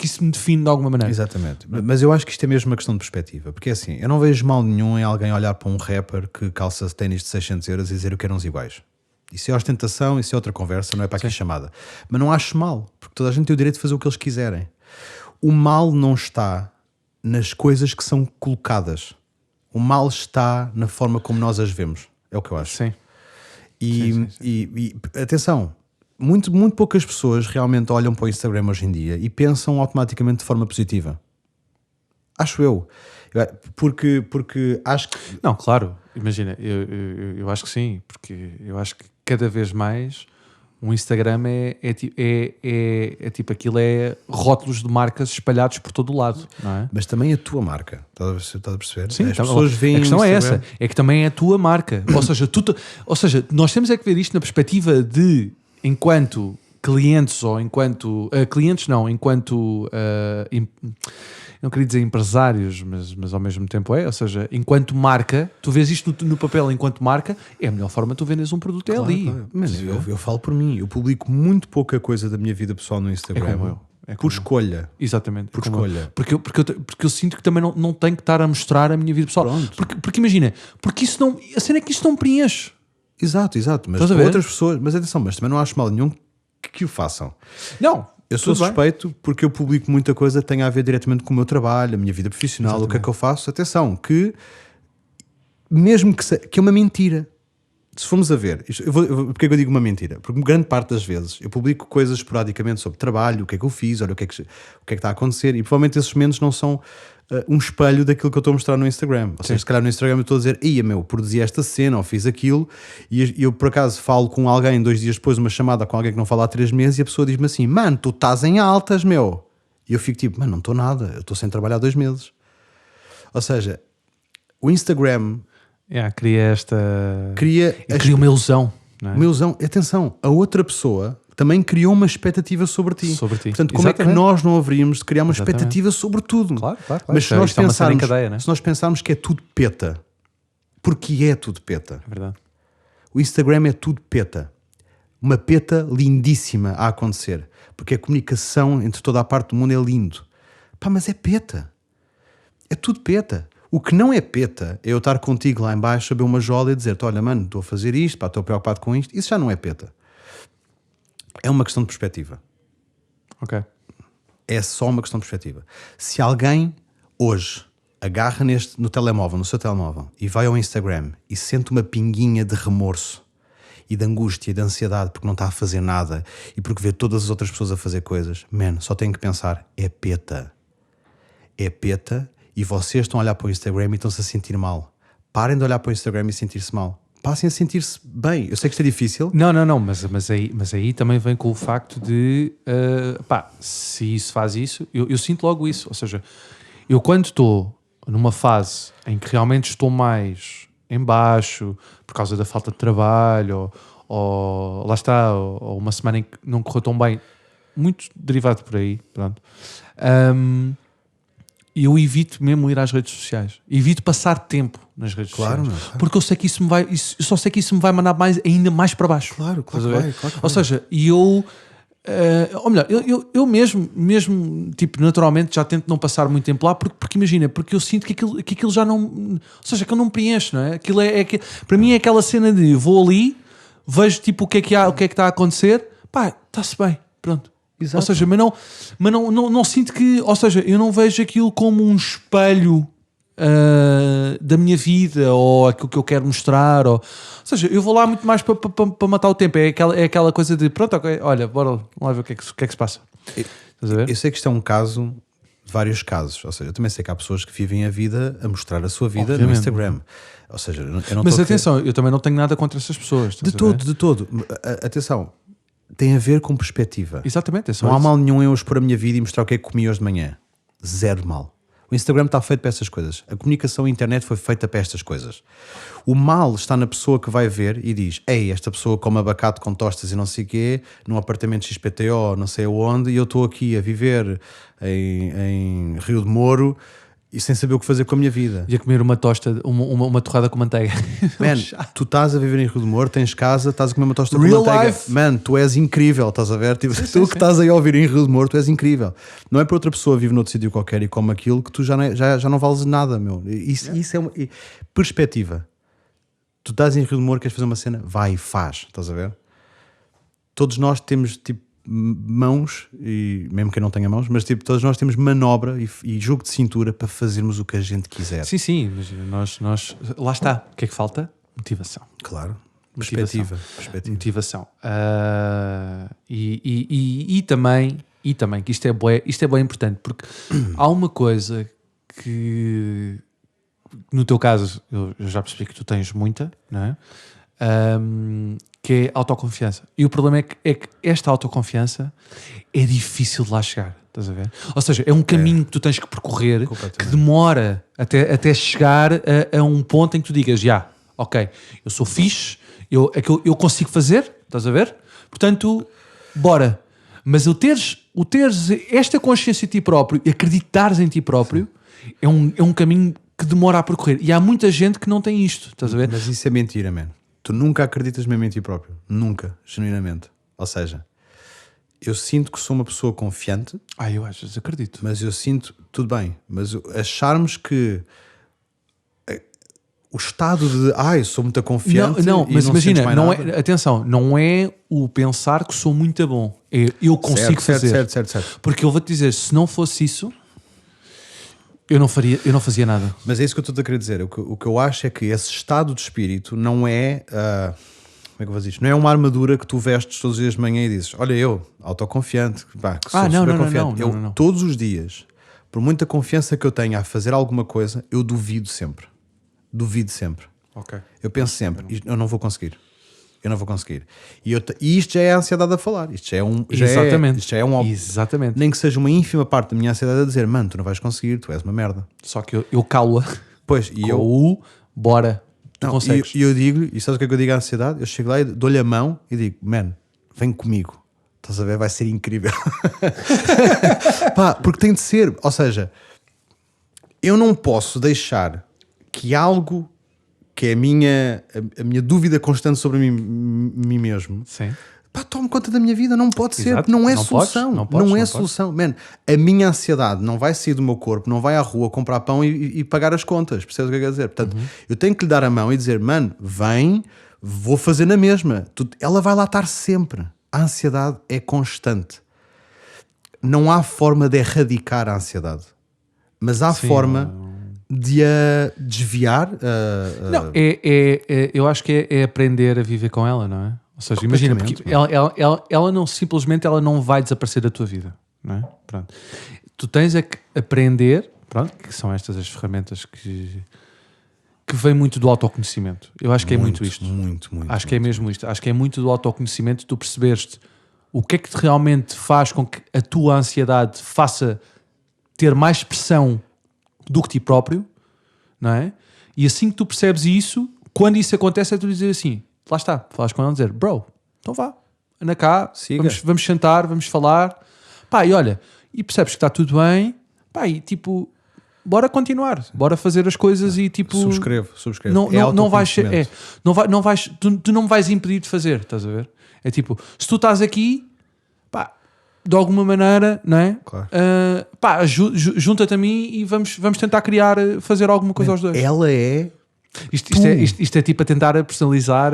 S1: isso me define de alguma maneira.
S2: Exatamente. Mas eu acho que isto é mesmo uma questão de perspectiva. Porque é assim, eu não vejo mal nenhum em alguém olhar para um rapper que calça ténis de 600 euros e dizer eu quero uns iguais. Isso é ostentação, isso é outra conversa, não é para aqui chamada. Mas não acho mal, porque toda a gente tem o direito de fazer o que eles quiserem. O mal não está nas coisas que são colocadas. O mal está na forma como nós as vemos. É o que eu acho.
S1: Sim.
S2: E atenção, muito poucas pessoas realmente olham para o Instagram hoje em dia e pensam automaticamente de forma positiva. Acho eu. Porque acho que...
S1: Não, claro, imagina, eu acho que sim, porque eu acho que cada vez mais um Instagram é tipo aquilo, é rótulos de marcas espalhados por todo o lado, não é?
S2: Mas também a tua marca, estás a perceber?
S1: Sim,
S2: as pessoas veem
S1: a questão é
S2: Instagram.
S1: essa, é que também é a tua marca. Ou seja, nós temos é que ver isto na perspectiva de, enquanto clientes ou enquanto... não queria dizer empresários, mas ao mesmo tempo ou seja, enquanto marca, tu vês isto no papel enquanto marca, é a melhor forma de tu vendes um produto, é ali.
S2: Claro. Mas eu falo por mim, eu publico muito pouca coisa da minha vida pessoal no Instagram.
S1: É como eu.
S2: Por escolha.
S1: Exatamente.
S2: Por escolha.
S1: Porque eu sinto que também não tenho que estar a mostrar a minha vida pessoal. Porque imagina, porque isso não, a cena é que isto não preenche.
S2: Exato. Mas outras pessoas, mas atenção, mas também não acho mal nenhum que o façam.
S1: Não.
S2: Eu sou suspeito porque eu publico muita coisa que tem a ver diretamente com o meu trabalho, a minha vida profissional, Exatamente. O que é que eu faço. Atenção, que mesmo que é uma mentira. Se formos a ver, porque é que eu digo uma mentira? Porque grande parte das vezes eu publico coisas esporadicamente sobre trabalho, o que é que eu fiz, olha o que é que está a acontecer, e provavelmente esses momentos não são um espelho daquilo que eu estou a mostrar no Instagram. Ou seja, se calhar no Instagram eu estou a dizer, produzi esta cena ou fiz aquilo, e eu por acaso falo com alguém 2 dias depois, uma chamada com alguém que não fala há 3 meses, e a pessoa diz-me assim, mano, tu estás em altas, meu. E eu fico tipo, mano, não estou nada, eu estou sem trabalhar 2 meses. Ou seja, o Instagram...
S1: cria uma ilusão. Não é?
S2: Uma ilusão. Atenção, a outra pessoa também criou uma expectativa sobre ti. Portanto, como Exatamente. É que nós não haveríamos de criar uma Exatamente. Expectativa sobre tudo?
S1: Claro.
S2: Mas se nós pensarmos que é tudo peta, porque é tudo peta.
S1: É verdade.
S2: O Instagram é tudo peta. Uma peta lindíssima a acontecer. Porque a comunicação entre toda a parte do mundo é lindo. Mas é peta. É tudo peta. O que não é peta é eu estar contigo lá em baixo a beber uma jola e dizer-te, olha mano, estou a fazer isto, estou preocupado com isto. Isso já não é peta. É uma questão de perspectiva.
S1: Ok.
S2: É só uma questão de perspectiva. Se alguém hoje agarra no telemóvel, no seu telemóvel, e vai ao Instagram e sente uma pinguinha de remorso e de angústia e de ansiedade porque não está a fazer nada e porque vê todas as outras pessoas a fazer coisas, só tem que pensar, é peta. É peta. E vocês estão a olhar para o Instagram e estão-se a sentir mal. Parem de olhar para o Instagram e sentir-se mal. Passem a sentir-se bem. Eu sei que isto é difícil.
S1: Não, mas aí também vem com o facto de se isso faz isso, eu sinto logo isso. Ou seja, eu quando estou numa fase em que realmente estou mais em baixo por causa da falta de trabalho ou lá está, ou uma semana em que não correu tão bem, muito derivado por aí, pronto. Eu evito mesmo ir às redes sociais. Evito passar tempo nas redes sociais. Claro. Porque eu sei que isso me vai... eu só sei que isso me vai mandar ainda mais para baixo.
S2: Claro.
S1: Ou seja, eu Ou melhor, eu mesmo, tipo, naturalmente já tento não passar muito tempo lá porque imagina, porque eu sinto que aquilo já não, ou seja, que eu não me preenche, não é? Aquilo para mim é aquela cena de vou ali, vejo tipo o que é que está a acontecer, pá, está-se bem, pronto.
S2: Exato.
S1: Ou seja, mas não sinto que, ou seja, eu não vejo aquilo como um espelho da minha vida ou aquilo que eu quero mostrar, ou seja, eu vou lá muito mais para matar o tempo. É aquela coisa de pronto, okay, olha, bora vamos lá ver o que é que se passa. Estás a ver?
S2: Eu sei que isto é um caso, vários casos, ou seja, eu também sei que há pessoas que vivem a vida a mostrar a sua vida no Instagram, ou seja, eu não
S1: mas atenção, eu também não tenho nada contra essas pessoas
S2: de todo, atenção, tem a ver com perspectiva.
S1: Exatamente, é só
S2: não há
S1: isso.
S2: mal nenhum em eu expor a minha vida e mostrar o que é que comi hoje de manhã, zero mal. O Instagram está feito para essas coisas. A comunicação e a internet foi feita para estas coisas. O mal está na pessoa que vai ver e diz: ei, esta pessoa come abacate com tostas e não sei o quê, num apartamento XPTO, não sei aonde, e eu estou aqui a viver em Rio de Moro e sem saber o que fazer com a minha vida.
S1: Ia comer uma tosta, uma torrada com manteiga.
S2: Man, tu estás a viver em Rio de Moro, tens casa, estás a comer uma tosta
S1: Real
S2: com manteiga.
S1: life.
S2: Man, tu és incrível, estás a ver? Tipo,
S1: Sim.
S2: que estás aí a ouvir em Rio de Moro, tu és incrível. Não é para outra pessoa vive noutro sítio qualquer e come aquilo que tu já não vales nada, meu. Isso é uma perspectiva. Tu estás em Rio de Moro, queres fazer uma cena? Vai e faz, estás a ver? Todos nós temos, tipo, mãos, e mesmo quem não tenha mãos, mas tipo, todos nós temos manobra e jogo de cintura para fazermos o que a gente quiser.
S1: Sim, mas nós lá está. O que é que falta? Motivação.
S2: Claro.
S1: Perspectiva.
S2: Perspectiva.
S1: Motivação. E também que isto é bué importante, porque há uma coisa que no teu caso eu já percebi que tu tens muita, não é? Que é autoconfiança. E o problema é que esta autoconfiança é difícil de lá chegar, estás a ver? Ou seja, é um caminho que tu tens que percorrer que demora até chegar a um ponto em que tu digas, ok, eu sou fixe, eu consigo fazer, estás a ver? Portanto, bora. Mas o teres esta consciência de ti próprio e acreditares em ti próprio é um caminho que demora a percorrer. E há muita gente que não tem isto, estás a ver?
S2: Mas isso é mentira, man. Tu nunca acreditas mesmo em ti próprio. Nunca, genuinamente. Ou seja, eu sinto que sou uma pessoa confiante.
S1: Eu às vezes acredito.
S2: Mas eu sinto, tudo bem, mas acharmos que o estado de sou muito confiante.
S1: Não, mas
S2: não
S1: imagina, atenção, não é o pensar que sou muito bom. É eu consigo fazer.
S2: Certo.
S1: Porque eu vou-te dizer, se não fosse isso, eu não fazia nada.
S2: Mas é isso que eu estou a querer dizer. O que eu acho é que esse estado de espírito não é. Como é que eu vou dizer isto? Não é uma armadura que tu vestes todos os dias de manhã e dizes: olha, eu, autoconfiante, que sou super confiante.
S1: Não.
S2: Todos os dias, por muita confiança que eu tenha a fazer alguma coisa, eu duvido sempre.
S1: Ok.
S2: Eu penso sempre: eu não vou conseguir. E isto já é a ansiedade a falar. Isto já é um.
S1: Exatamente.
S2: Nem que seja uma ínfima parte da minha ansiedade a dizer: mano, tu não vais conseguir, tu és uma merda.
S1: Só que eu calo-a.
S2: Pois,
S1: bora. Tu consegues.
S2: E eu digo, e sabes o que é que eu digo à ansiedade? Eu chego lá e dou-lhe a mão e digo: man, vem comigo. Estás a ver? Vai ser incrível. Pá, porque tem de ser. Ou seja, eu não posso deixar que algo que é a minha dúvida constante sobre mim mesmo,
S1: sim,
S2: pá, tome conta da minha vida. Não pode ser,
S1: exato.
S2: Não é
S1: não
S2: solução.
S1: Podes,
S2: não é solução. Man, a minha ansiedade não vai sair do meu corpo, não vai à rua comprar pão e pagar as contas. Percebes o que eu quero dizer? Portanto, eu tenho que lhe dar a mão e dizer: mano, vem, vou fazer na mesma. Ela vai lá estar sempre. A ansiedade é constante. Não há forma de erradicar a ansiedade, mas há forma de a desviar.
S1: Não, eu acho que é aprender a viver com ela, não é? Ou seja, imagina, porque ela não simplesmente não vai desaparecer da tua vida, não é? Pronto. Tu tens é que aprender, pronto, que são estas as ferramentas que vem muito do autoconhecimento. Eu acho que é muito isto.
S2: Muito.
S1: Acho que é mesmo isto. Acho que é muito do autoconhecimento. Tu percebeste o que é que realmente faz com que a tua ansiedade faça ter mais pressão do que ti próprio, não é? E assim que tu percebes isso, quando isso acontece, é tu dizer assim, lá está, falas com ela e dizer: bro, então vá, anda cá, vamos sentar, vamos falar, pá, e olha, e percebes que está tudo bem, pá, e tipo, bora continuar, bora fazer as coisas e tipo...
S2: Subscrevo.
S1: Não vais... tu não me vais impedir de fazer, estás a ver? É tipo, se tu estás aqui, pá, de alguma maneira, não é?
S2: Claro.
S1: Junta-te a mim e vamos tentar fazer alguma coisa aos dois.
S2: Ela é...
S1: Isto é tipo a tentar personalizar,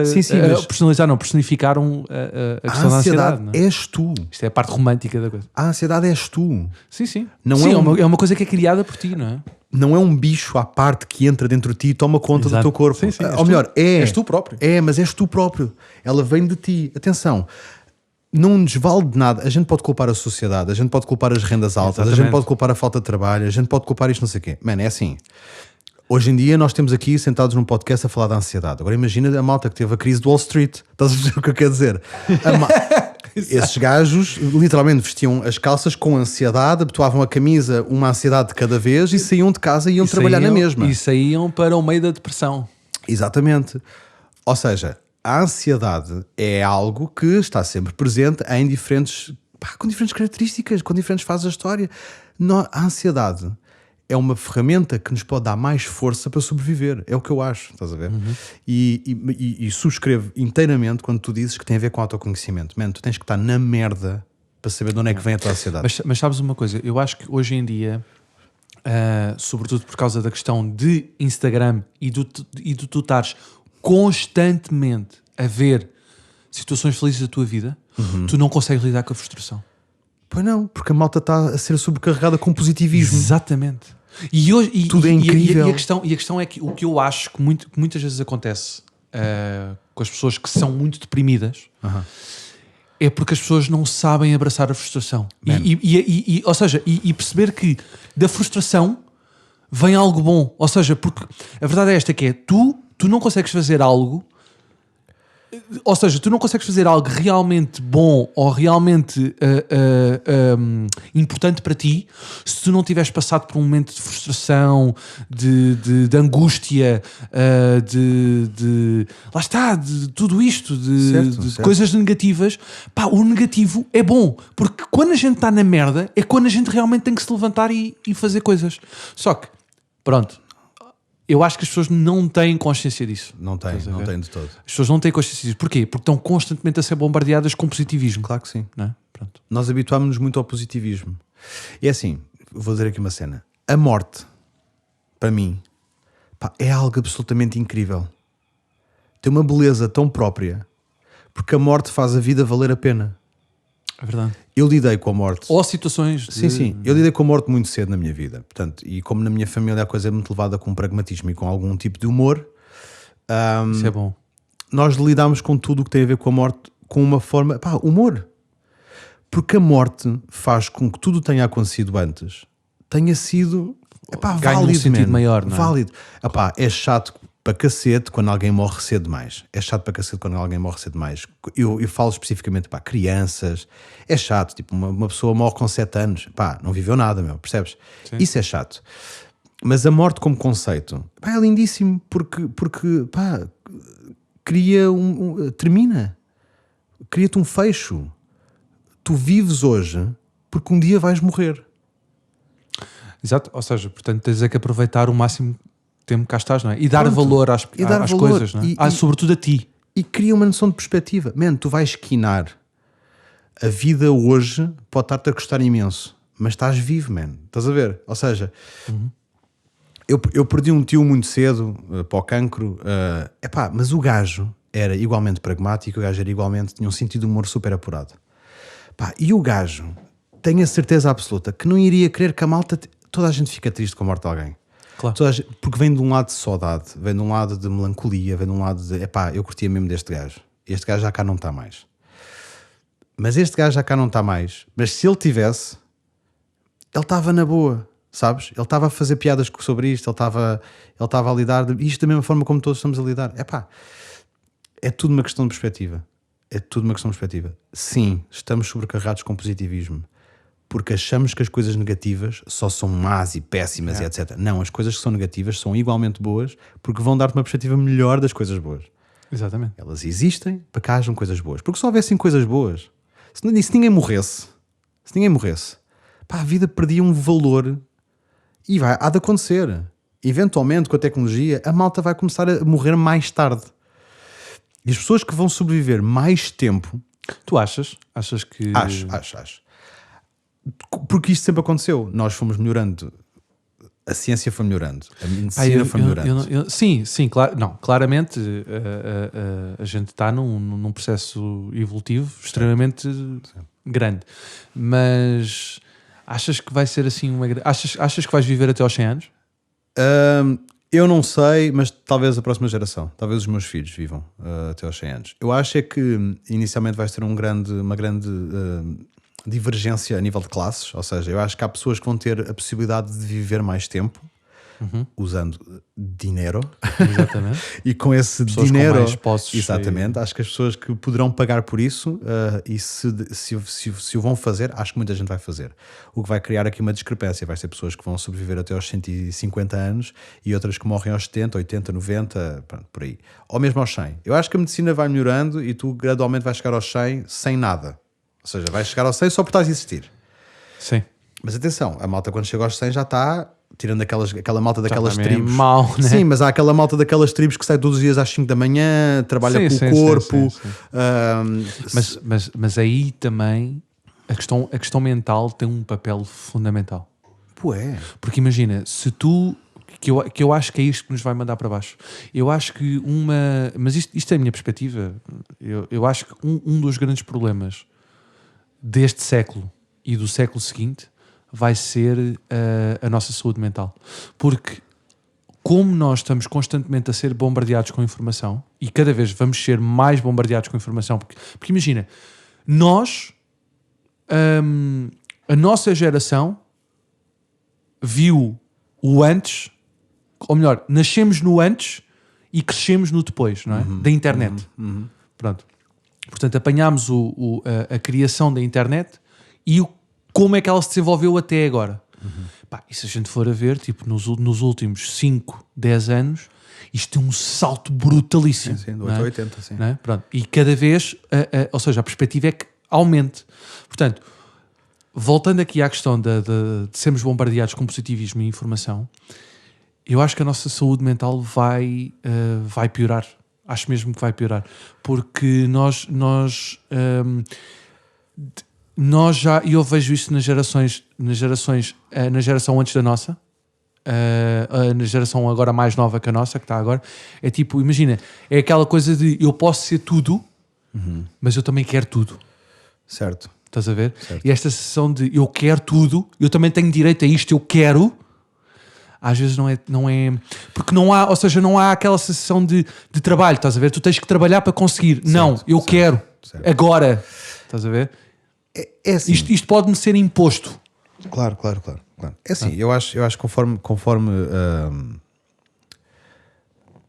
S1: personificar a questão da ansiedade. Não é?
S2: És tu.
S1: Isto é a parte romântica da coisa.
S2: A ansiedade és tu.
S1: Sim.
S2: Não
S1: sim,
S2: é
S1: uma coisa que é criada por ti, não é?
S2: Não é um bicho à parte que entra dentro de ti e toma conta
S1: Exato.
S2: do teu corpo.
S1: Sim,
S2: Ou melhor,
S1: és tu próprio.
S2: Mas és tu próprio. Ela vem de ti. Atenção, não nos vale de nada. A gente pode culpar a sociedade, a gente pode culpar as rendas altas, a gente pode culpar a falta de trabalho, a gente pode culpar isto não sei o quê. Mano, é assim. Hoje em dia nós temos aqui sentados num podcast a falar da ansiedade. Agora imagina a malta que teve a crise de Wall Street. Estás a ver o que eu quero dizer? Esses gajos literalmente vestiam as calças com ansiedade, abotoavam a camisa uma ansiedade de cada vez e saíam de casa e iam trabalhar na mesma.
S1: E saíam para o meio da depressão.
S2: Exatamente. Ou seja, a ansiedade é algo que está sempre presente em diferentes, com diferentes características, com diferentes fases da história. A ansiedade é uma ferramenta que nos pode dar mais força para sobreviver. É o que eu acho, estás a ver?
S1: Uhum.
S2: E subscrevo inteiramente quando tu dizes que tem a ver com autoconhecimento. Mano, tu tens que estar na merda para saber de onde é que vem a tua ansiedade.
S1: Mas sabes uma coisa? Eu acho que hoje em dia, sobretudo por causa da questão de Instagram e de tu estares constantemente a ver situações felizes da tua vida, tu não consegues lidar com a frustração.
S2: Pois não, porque a malta está a ser sobrecarregada com positivismo.
S1: Exatamente. E
S2: tudo é incrível.
S1: E a questão é que o que eu acho que muitas vezes acontece com as pessoas que são muito deprimidas é porque as pessoas não sabem abraçar a frustração. Ou seja, perceber que da frustração vem algo bom. Ou seja, porque a verdade é esta, que é tu não consegues fazer algo. Ou seja, tu não consegues fazer algo realmente bom ou realmente importante para ti se tu não tiveres passado por um momento de frustração, de angústia, lá está, de tudo isto, de coisas negativas. Pá, o negativo é bom, porque quando a gente está na merda é quando a gente realmente tem que se levantar e fazer coisas. Só que, pronto, eu acho que as pessoas não têm consciência disso.
S2: Não têm de todo.
S1: As pessoas não têm consciência disso. Porquê? Porque estão constantemente a ser bombardeadas com positivismo.
S2: Claro que sim.
S1: Não é? Pronto.
S2: Nós habituámos-nos muito ao positivismo. E é assim, vou dizer aqui uma cena. A morte, para mim, é algo absolutamente incrível. Tem uma beleza tão própria, porque a morte faz a vida valer a pena.
S1: É verdade.
S2: Eu lidei com a morte.
S1: Ou situações de...
S2: Sim. Eu lidei com a morte muito cedo na minha vida. Portanto, e como na minha família a coisa é muito levada com pragmatismo e com algum tipo de humor,
S1: isso é bom.
S2: nós lidámos com tudo o que tem a ver com a morte com uma forma... humor. Porque a morte faz com que tudo tenha acontecido antes tenha sido...
S1: ganha um sentido maior, não é?
S2: Válido. É chato para cacete quando alguém morre cedo demais. Eu falo especificamente para crianças. É chato, tipo, uma pessoa morre com 7 anos. Não viveu nada, percebes? Sim. Isso é chato. Mas a morte como conceito, é lindíssimo porque termina. Cria-te um fecho. Tu vives hoje porque um dia vais morrer.
S1: Exato, ou seja, portanto tens que aproveitar o máximo tempo que cá estás, não é? E dar valor às coisas, não é? Sobretudo a ti.
S2: E cria uma noção de perspectiva. Tu vais esquinar. A vida hoje pode estar-te a custar imenso, mas estás vivo, estás a ver? Ou seja, eu perdi um tio muito cedo para o cancro, mas o gajo era igualmente pragmático, o gajo era igualmente, tinha um sentido de humor super apurado. E o gajo, tenho a certeza absoluta que não iria querer que a malta... Toda a gente fica triste com a morte de alguém.
S1: Claro.
S2: Porque vem de um lado de saudade, vem de um lado de melancolia, vem de um lado de... eu curtia mesmo deste gajo. Este gajo já cá não está mais. Mas este gajo já cá não está mais. Mas se ele tivesse, ele estava na boa, sabes? Ele estava a fazer piadas sobre isto, ele estava a lidar isto da mesma forma como todos estamos a lidar. É tudo uma questão de perspectiva. Sim, estamos sobrecarregados com positivismo. Porque achamos que as coisas negativas só são más e péssimas e etc. Não, as coisas que são negativas são igualmente boas porque vão dar-te uma perspectiva melhor das coisas boas.
S1: Exatamente.
S2: Elas existem para que hajam coisas boas. Porque se houvessem coisas boas, se ninguém morresse, a vida perdia um valor e há de acontecer. Eventualmente, com a tecnologia, a malta vai começar a morrer mais tarde. E as pessoas que vão sobreviver mais tempo...
S1: Tu achas que...
S2: Acho. Porque isto sempre aconteceu. Nós fomos melhorando. A ciência foi melhorando. A medicina foi melhorando.
S1: Sim, claro. Não, claramente a gente está num processo evolutivo extremamente grande. Mas achas que vai ser assim achas que vais viver até aos 100 anos?
S2: Eu não sei, mas talvez a próxima geração, talvez os meus filhos vivam até aos 100 anos. Eu acho é que inicialmente vais ter uma grande divergência a nível de classes, ou seja, eu acho que há pessoas que vão ter a possibilidade de viver mais tempo usando dinheiro.
S1: Exatamente.
S2: E com esse
S1: pessoas
S2: dinheiro,
S1: com mais posses,
S2: exatamente, acho que as pessoas que poderão pagar por isso e se o vão fazer, acho que muita gente vai fazer. O que vai criar aqui uma discrepância, vai ser pessoas que vão sobreviver até aos 150 anos e outras que morrem aos 70, 80, 90, pronto, por aí. Ou mesmo aos 100. Eu acho que a medicina vai melhorando e tu gradualmente vais chegar aos 100 sem nada. Ou seja, vais chegar aos 100 só por estás a existir.
S1: Sim.
S2: Mas atenção, a malta quando chega aos 100 já está... Tirando aquela malta daquelas
S1: já
S2: tribos.
S1: Mal, né?
S2: Sim, mas há aquela malta daquelas tribos que sai todos os dias às 5 da manhã, trabalha com o corpo.
S1: Sim. Mas aí também a questão mental tem um papel fundamental. Porque imagina, se tu... Que eu acho que é isto que nos vai mandar para baixo. Eu acho que mas isto é a minha perspectiva. Eu acho que um dos grandes problemas deste século e do século seguinte vai ser a nossa saúde mental. Porque como nós estamos constantemente a ser bombardeados com informação, e cada vez vamos ser mais bombardeados com informação, porque imagina, nós, a nossa geração viu o antes, ou melhor, nascemos no antes e crescemos no depois, não é? Da internet. Pronto. Portanto, apanhámos a criação da internet e como é que ela se desenvolveu até agora. Pá, e se a gente for a ver, tipo, nos últimos 5, 10 anos, isto tem um salto brutalíssimo.
S2: Sim, do 8 a 80, sim.
S1: Não é? Pronto. E cada vez, ou seja, a perspectiva é que aumente. Portanto, voltando aqui à questão de sermos bombardeados com positivismo e informação, eu acho que a nossa saúde mental vai piorar. Acho mesmo que vai piorar. Porque nós já, e eu vejo isso na geração antes da nossa, na geração agora mais nova que a nossa, que está agora, é tipo, imagina, é aquela coisa de eu posso ser tudo, mas eu também quero tudo.
S2: Certo.
S1: Estás a ver?
S2: Certo.
S1: E esta sensação de eu quero tudo, eu também tenho direito a isto, eu quero, às vezes não é porque não há, ou seja, não há aquela sensação de trabalho, estás a ver? Tu tens que trabalhar para conseguir. Certo, não, eu quero, agora, estás a ver?
S2: É assim.
S1: Isto pode-me ser imposto.
S2: Claro. É assim, eu acho que conforme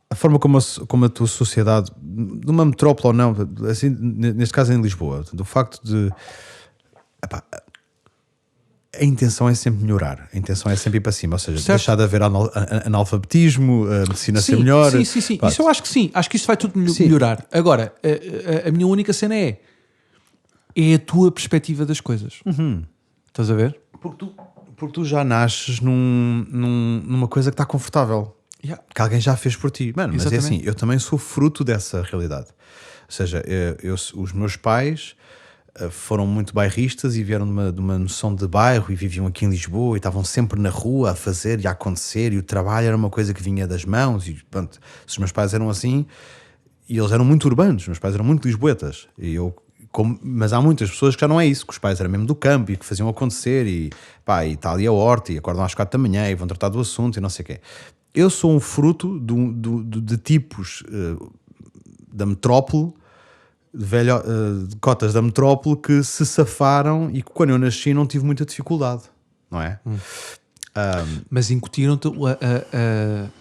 S2: a forma como a tua sociedade, numa metrópole ou não, assim, neste caso em Lisboa, do facto de a intenção é sempre melhorar, a intenção é sempre ir para cima, ou seja, deixar de haver analfabetismo, a medicina ser melhor.
S1: Sim. Isso eu acho que sim, acho que isso vai tudo melhorar. Agora, a minha única cena é a tua perspectiva das coisas. Estás a ver?
S2: Porque tu já nasces numa coisa que está confortável. Que alguém já fez por ti. Mano, mas é assim, eu também sou fruto dessa realidade. Ou seja, os meus pais foram muito bairristas e vieram de uma noção de bairro e viviam aqui em Lisboa e estavam sempre na rua a fazer e a acontecer, e o trabalho era uma coisa que vinha das mãos e pronto, se os meus pais eram assim, e eles eram muito urbanos, meus pais eram muito lisboetas, mas há muitas pessoas que já não é isso, que os pais eram mesmo do campo e que faziam acontecer e está ali a horta e acordam às 4 da manhã e vão tratar do assunto e não sei o quê. Eu sou um fruto de tipos da metrópole, de cotas da metrópole que se safaram e que quando eu nasci não tive muita dificuldade, não é?
S1: Mas incutiram-te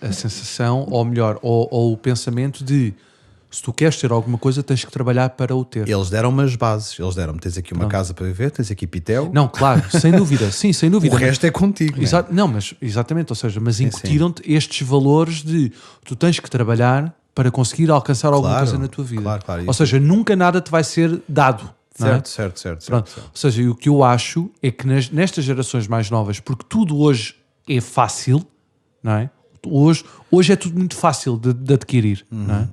S1: a sensação, ou melhor, ou o pensamento de se tu queres ter alguma coisa tens que trabalhar para o ter.
S2: Eles deram-me as bases, tens aqui uma casa para viver, tens aqui pitel.
S1: Não, claro, sem dúvida, sim, sem dúvida.
S2: O resto é contigo.
S1: Não, mas exatamente, ou seja, mas incutiram-te estes valores de tu tens que trabalhar para conseguir alcançar alguma coisa na tua vida.
S2: Claro,
S1: ou seja, nunca nada te vai ser dado.
S2: Certo.
S1: Ou seja, o que eu acho é que nestas gerações mais novas, porque tudo hoje é fácil, não é? Hoje é tudo muito fácil de adquirir, não é?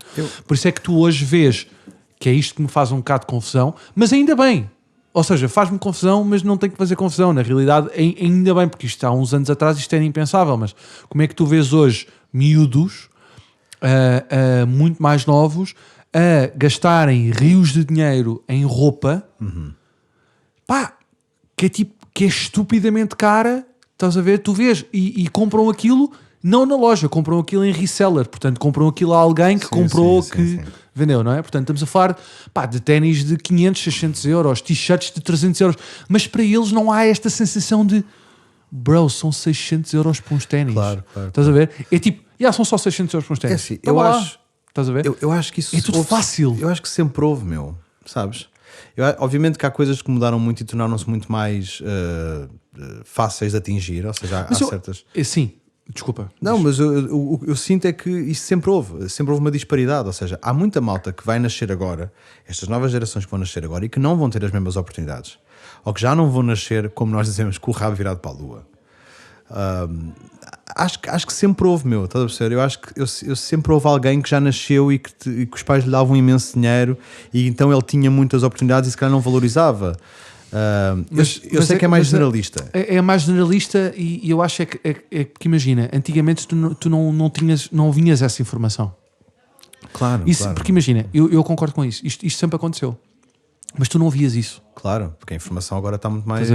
S1: Por isso é que tu hoje vês que é isto que me faz um bocado de confusão, mas ainda bem, Ou seja, faz-me confusão, mas não tem que fazer confusão. Na realidade, ainda bem, porque isto há uns anos atrás isto era impensável, mas como é que tu vês hoje miúdos muito mais novos a gastarem rios de dinheiro em roupa, pá, que é estupidamente cara, estás a ver? Tu vês, e compram aquilo, não na loja, compram aquilo em reseller, portanto compram aquilo a alguém que comprou, que vendeu, não é? Portanto estamos a falar, pá, de ténis de 500, 600 euros, t-shirts de 300 euros, mas para eles não há esta sensação de, bro, são 600 euros por uns ténis.
S2: Claro.
S1: Estás a ver? É tipo, são só 600 euros por uns ténis.
S2: É assim, eu acho...
S1: Estás a ver?
S2: Eu acho que isso
S1: é tudo fácil.
S2: Eu acho que sempre houve, sabes? Obviamente que há coisas que mudaram muito e tornaram-se muito mais fáceis de atingir, ou seja, há certas...
S1: Sim, desculpa.
S2: Não, mas eu sinto é que isso sempre houve uma disparidade, ou seja, há muita malta que vai nascer agora, estas novas gerações que vão nascer agora e que não vão ter as mesmas oportunidades, ou que já não vão nascer, como nós dizemos, com o rabo virado para a lua. Acho que sempre houve, estás a perceber? Eu acho que eu sempre houve alguém que já nasceu e que os pais lhe davam imenso dinheiro e então ele tinha muitas oportunidades e se calhar não valorizava. Mas eu sei que é mais generalista.
S1: É mais generalista e eu acho que imagina, antigamente tu não vinhas essa informação.
S2: Claro.
S1: Porque imagina, eu concordo com isso. Isto sempre aconteceu. Mas tu não vias isso.
S2: Claro, porque a informação agora está muito mais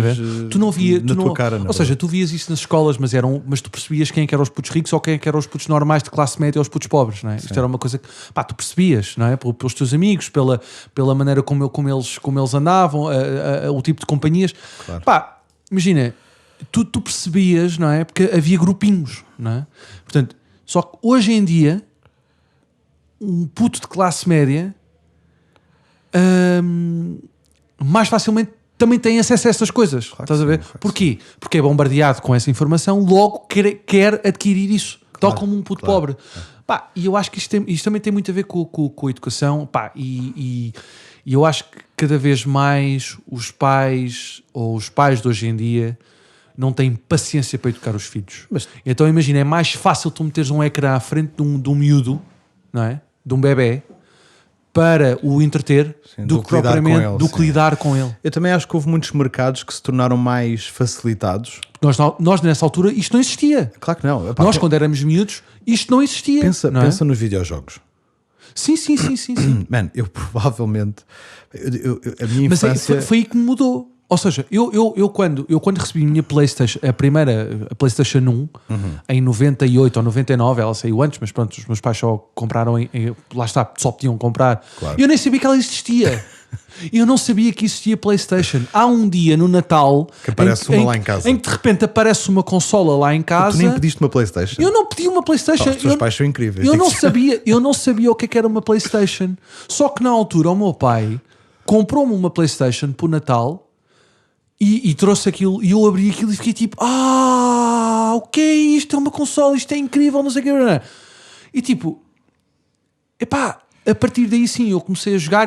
S1: tu não via,
S2: na tua cara.
S1: Ou seja, tu vias isso nas escolas, mas tu percebias quem é que eram os putos ricos ou quem é que eram os putos normais de classe média ou os putos pobres, não é? Isto era uma coisa que tu percebias, não é? Pelos teus amigos, pela maneira como eles andavam, o tipo de companhias.
S2: Claro.
S1: Imagina, tu percebias, não é? Porque havia grupinhos, não é? Portanto, só que hoje em dia, um puto de classe média mais facilmente também tem acesso a essas coisas.
S2: Claro,
S1: estás a ver? Porquê? Porque é bombardeado com essa informação, logo quer adquirir isso, tal como um puto pobre. E eu acho que isto também tem muito a ver com a educação. E eu acho que cada vez mais os pais de hoje em dia não têm paciência para educar os filhos. Então imagina, é mais fácil tu meteres um ecrã à frente de um miúdo, não é? De um bebé, para o entreter, do que propriamente do que lidar com ele.
S2: Eu também acho que houve muitos mercados que se tornaram mais facilitados.
S1: Nós nessa altura, isto não existia.
S2: Claro que não.
S1: Nós, quando éramos miúdos, isto não existia.
S2: Pensa nos videojogos.
S1: Sim.
S2: Man, eu provavelmente... a minha infância...
S1: Mas foi aí que me mudou. Ou seja, eu quando recebi a minha PlayStation, a PlayStation 1, em 98 ou 99, ela saiu antes, mas pronto, os meus pais só compraram, lá está, só podiam comprar.
S2: Claro.
S1: Eu nem sabia que ela existia. Eu não sabia que existia PlayStation. Há um dia no Natal
S2: que aparece uma lá em casa.
S1: Em que de repente aparece uma consola lá em casa.
S2: Tu nem pediste uma PlayStation.
S1: Eu não pedi uma PlayStation.
S2: Os teus pais são incríveis.
S1: Eu não sabia o que era uma PlayStation. Só que na altura o meu pai comprou-me uma PlayStation para o Natal. E trouxe aquilo, e eu abri aquilo e fiquei tipo, o que é isto? É uma consola, isto é incrível, não sei o que. E tipo, a partir daí sim, eu comecei a jogar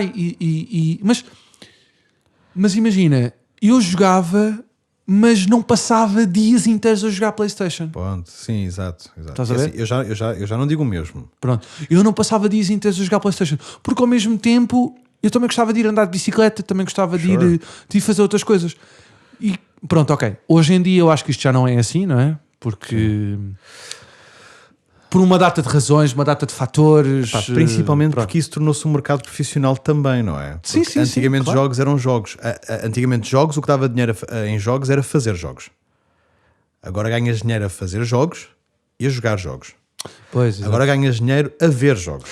S1: mas imagina, eu jogava, mas não passava dias inteiros a jogar PlayStation.
S2: Ponto, sim, exato.
S1: Estás a ver?
S2: Assim, eu já não digo o mesmo.
S1: Pronto, eu não passava dias inteiros a jogar PlayStation, porque ao mesmo tempo eu também gostava de ir andar de bicicleta, também gostava de ir fazer outras coisas. E pronto, ok. Hoje em dia eu acho que isto já não é assim, não é? Porque... Por uma data de razões, uma data de fatores...
S2: Principalmente porque isso tornou-se um mercado profissional também, não é?
S1: Sim,
S2: antigamente
S1: claro.
S2: Jogos eram jogos. Antigamente jogos, o que dava dinheiro em jogos era fazer jogos. Agora ganhas dinheiro a fazer jogos e a jogar jogos.
S1: Pois,
S2: agora ganhas dinheiro a ver jogos.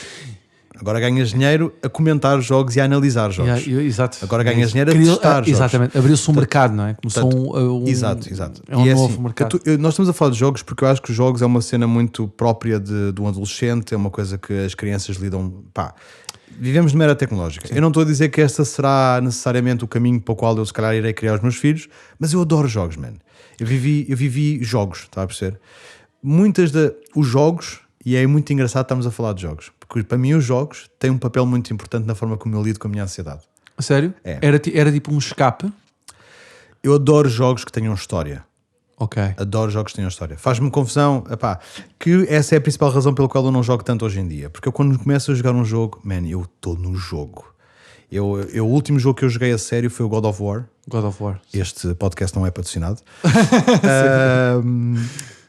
S2: Agora ganhas dinheiro a comentar jogos e a analisar jogos.
S1: Exato.
S2: Agora ganhas dinheiro a testar jogos.
S1: Exatamente. Abriu-se um mercado, não é? Começou
S2: Exato.
S1: É um novo
S2: assim,
S1: mercado.
S2: Nós estamos a falar de jogos porque eu acho que os jogos é uma cena muito própria de um adolescente, é uma coisa que as crianças lidam... Vivemos numa era tecnológica. Sim. Eu não estou a dizer que esta será necessariamente o caminho para o qual eu se calhar irei criar os meus filhos, mas eu adoro jogos, man. Eu vivi jogos, está a perceber? Os jogos, e é muito engraçado estarmos a falar de jogos, porque para mim os jogos têm um papel muito importante na forma como eu lido com a minha ansiedade.
S1: A sério?
S2: É.
S1: Era tipo um escape?
S2: Eu adoro jogos que tenham história.
S1: Ok.
S2: Adoro jogos que tenham história. Faz-me confusão, que essa é a principal razão pela qual eu não jogo tanto hoje em dia. Porque eu quando começo a jogar um jogo, eu estou no jogo. O último jogo que eu joguei a sério foi o God of War.
S1: God of War.
S2: Este podcast não é patrocinado.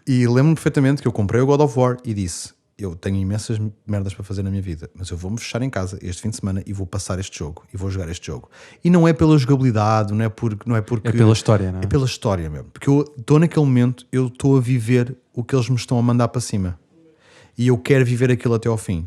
S2: E lembro-me perfeitamente que eu comprei o God of War e disse: eu tenho imensas merdas para fazer na minha vida, mas eu vou-me fechar em casa este fim de semana e vou passar este jogo e vou jogar este jogo. E não é pela jogabilidade, não é porque
S1: É pela história, não é?
S2: É pela história mesmo. Porque eu estou naquele momento, eu estou a viver o que eles me estão a mandar para cima. E eu quero viver aquilo até ao fim.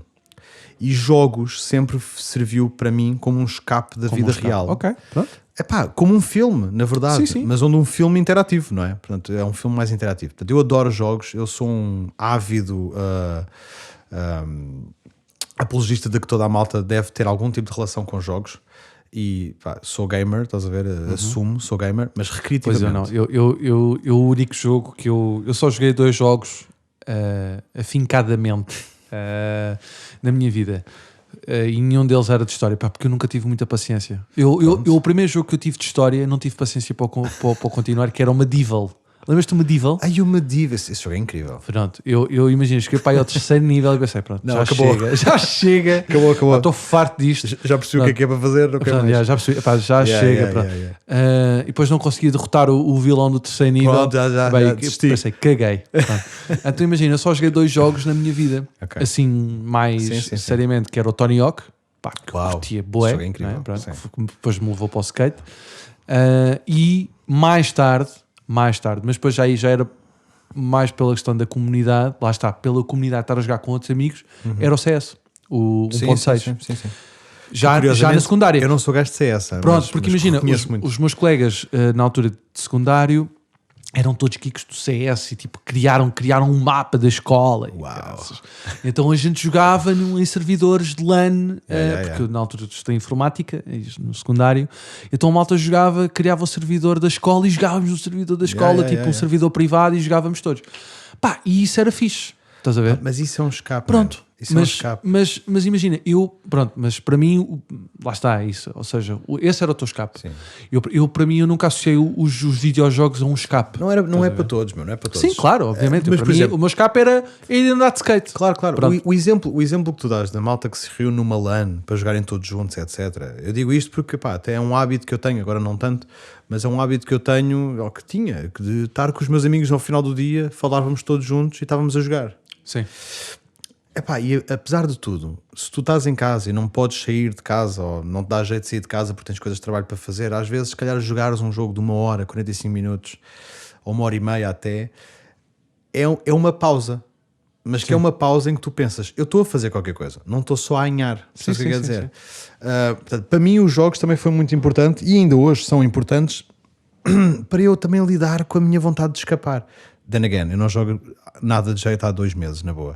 S2: E jogos sempre serviu para mim como um escape da vida real.
S1: Ok, pronto.
S2: Epá, como um filme, na verdade.
S1: Sim.
S2: Mas onde um filme interativo, não é? Portanto, é um filme mais interativo. Portanto, eu adoro jogos, eu sou um ávido apologista de que toda a malta deve ter algum tipo de relação com jogos. E pá, sou gamer, estás a ver? Assumo, sou gamer, mas recreativamente.
S1: Pois eu não. O único jogo que eu só joguei 2 jogos afincadamente na minha vida. E nenhum deles era de história, pá, porque eu nunca tive muita paciência. O primeiro jogo que eu tive de história, não tive paciência para continuar, que era o Medieval. Lembras-te do Medieval?
S2: Ai, o Medieval, esse jogo é incrível.
S1: Pronto, eu imagino, cheguei para aí ao 3º nível e pensei, pronto,
S2: não,
S1: já
S2: acabou.
S1: chega.
S2: Acabou.
S1: Estou farto disto.
S2: Já percebi o que é para fazer.
S1: Já percebi, pá, chega. Pronto. E depois não consegui derrotar o vilão do 3º nível.
S2: Pronto, já
S1: pensei, caguei. Então imagina, eu só joguei 2 jogos na minha vida,
S2: okay.
S1: Assim, mais seriamente, que era o Tony Hawk, pá, que curtia bué,
S2: é incrível,
S1: pronto, depois me levou para o skate. E mais tarde, mas depois já era mais pela questão da comunidade, lá está, pela comunidade estar a jogar com outros amigos, era o CS, o 1.6.
S2: Sim.
S1: Já na secundária.
S2: Eu não sou gajo de CS.
S1: Pronto, porque imagina, os meus colegas na altura de secundário eram todos geeks do CS e tipo criaram um mapa da escola. Então a gente jogava em servidores de LAN, porque na altura estudei informática, no secundário, então a malta criava o servidor da escola e jogávamos no servidor da escola, um servidor privado e jogávamos todos. Pá, e isso era fixe. Estás a ver?
S2: Mas isso é um escape.
S1: Pronto.
S2: Isso é um escape.
S1: Mas imagina, mas para mim, lá está isso. Ou seja, esse era o teu escape. Para mim, eu nunca associei os videojogos a um escape.
S2: Não é para todos, meu, não é para todos.
S1: Sim, claro, obviamente.
S2: Mas,
S1: para mim, o meu escape era ir andar de skate.
S2: Claro. O exemplo que tu dás da malta que se reúne numa LAN para jogarem todos juntos, etc. Eu digo isto porque, pá, até é um hábito que eu tenho, agora não tanto, mas é um hábito que eu tenho, ou que tinha, de estar com os meus amigos ao final do dia, falávamos todos juntos e estávamos a jogar.
S1: Sim.
S2: Epá, e apesar de tudo, se tu estás em casa e não podes sair de casa ou não te dá jeito de sair de casa porque tens coisas de trabalho para fazer, às vezes se calhar jogares um jogo de 1 hora, 45 minutos ou 1h30 até, é uma pausa, mas que é uma pausa em que tu pensas, eu estou a fazer qualquer coisa, não estou só a anhar. Sabes o que quer dizer? Portanto, para mim os jogos também foi muito importante e ainda hoje são importantes para eu também lidar com a minha vontade de escapar. Then again, eu não jogo nada de jeito há 2 meses, na boa.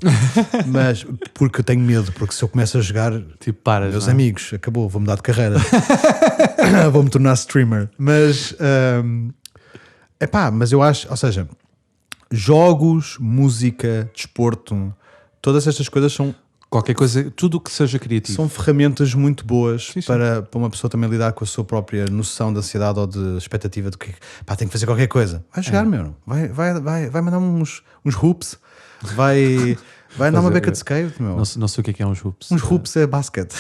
S2: Mas porque eu tenho medo, porque se eu começo a jogar,
S1: tipo, paras,
S2: meus amigos, acabou, vou mudar de carreira. Vou-me tornar streamer. Mas, mas eu acho, ou seja, jogos, música, desporto, todas estas coisas são...
S1: Qualquer coisa, tudo o que seja criativo.
S2: São ferramentas muito boas para uma pessoa também lidar com a sua própria noção de ansiedade ou de expectativa de que tem que fazer qualquer coisa. Vai jogar, meu. Vai mandar uns hoops. Vai dar uma beca de skate, meu.
S1: Não sei o que é uns hoops.
S2: Uns hoops é basquete.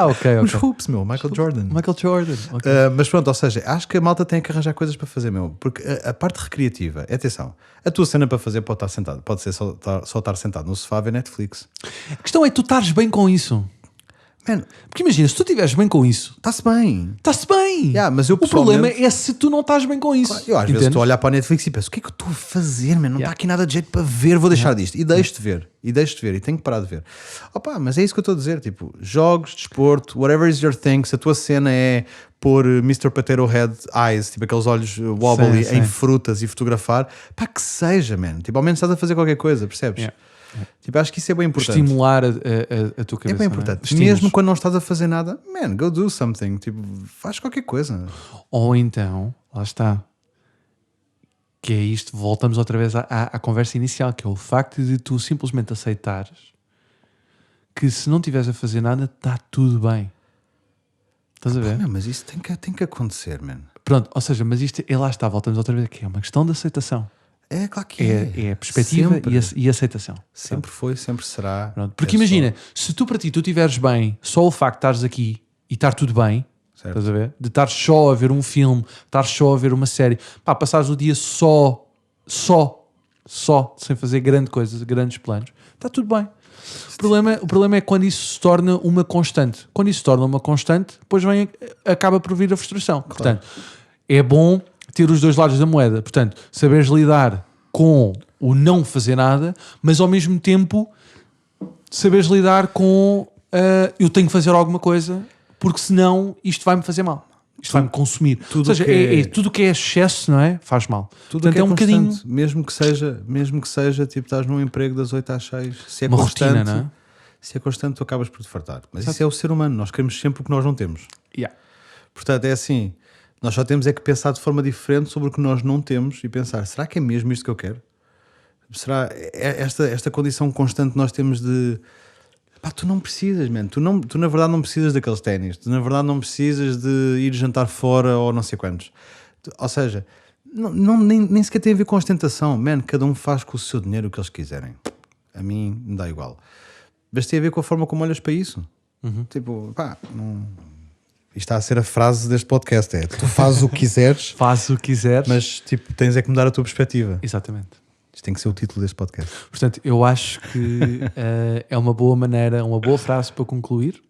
S1: Ok.
S2: Uns hoops, meu. Michael Jordan.
S1: Okay.
S2: Mas pronto, ou seja, acho que a malta tem que arranjar coisas para fazer, meu. Porque a parte recreativa, atenção, a tua cena para fazer pode estar sentado. Pode ser só estar sentado no sofá a ver Netflix.
S1: A questão é tu estares bem com isso.
S2: Man,
S1: porque imagina, se tu estiveres bem com isso,
S2: está-se bem.
S1: Mas o problema é se tu não estás bem com isso.
S2: Claro, eu às vezes estou a olhar para a Netflix e penso, o que é que eu estou a fazer, man? Não está aqui nada de jeito para ver, vou deixar disto. E deixo-te ver, e tenho que parar de ver. Mas é isso que eu estou a dizer, tipo, jogos, desporto, whatever is your thing, se a tua cena é pôr Mr. Potato Head Eyes, tipo aqueles olhos wobbly em frutas e fotografar, que seja, man. Tipo, ao menos estás a fazer qualquer coisa, percebes? Tipo, acho que isso é bem importante.
S1: Estimular a tua cabeça.
S2: É bem importante. Mesmo quando não estás a fazer nada, go do something. Tipo, faz qualquer coisa.
S1: Ou então, lá está. Que é isto, voltamos outra vez à conversa inicial, que é o facto de tu simplesmente aceitares que se não estiveres a fazer nada, está tudo bem. Estás a ver?
S2: Não, mas isso tem que acontecer, man.
S1: Pronto, ou seja, mas isto, lá está, voltamos outra vez, que é uma questão de aceitação.
S2: É, claro que é.
S1: É a perspectiva e aceitação.
S2: Sempre foi, sempre será.
S1: Pronto. Porque imagina, se tu para ti tu estiveres bem, só o facto de estares aqui e estar tudo bem,
S2: Certo.
S1: estás a ver? De estar só a ver um filme, estar só a ver uma série, pá, passares o dia só, sem fazer grande coisa, grandes planos, está tudo bem. O problema é quando isso se torna uma constante. Quando isso se torna uma constante, depois acaba por vir a frustração. Claro. Portanto, é bom ter os dois lados da moeda. Portanto, saberes lidar com o não fazer nada, mas ao mesmo tempo saberes lidar com eu tenho que fazer alguma coisa, porque senão isto vai-me fazer mal. Isto vai-me consumir. Ou seja, tudo que é excesso, não é? Faz mal.
S2: Tudo
S1: portanto,
S2: que é
S1: um
S2: constante,
S1: bocadinho...
S2: mesmo que seja, tipo, estás num emprego das 8 às 6, se é
S1: uma
S2: constante,
S1: rotina, não é?
S2: Se é constante, tu acabas por te fartar. Mas isso é o ser humano, nós queremos sempre o que nós não temos.
S1: Yeah.
S2: Portanto, é assim, nós só temos é que pensar de forma diferente sobre o que nós não temos e pensar, será que é mesmo isto que eu quero? Será esta condição constante que nós temos de... Pá, tu não precisas, man. Tu na verdade não precisas daqueles ténis. Tu na verdade não precisas de ir jantar fora ou não sei quantos. Ou seja, nem sequer tem a ver com ostentação. Man, cada um faz com o seu dinheiro o que eles quiserem. A mim me dá igual. Mas tem a ver com a forma como olhas para isso. Tipo, pá, não... Isto está a ser a frase deste podcast. É, tu fazes o que quiseres.
S1: Fazes o que quiseres.
S2: Mas tipo, tens é que mudar a tua perspectiva.
S1: Exatamente.
S2: Isto tem que ser o título deste podcast.
S1: Portanto, eu acho que é uma boa maneira, uma boa frase para concluir.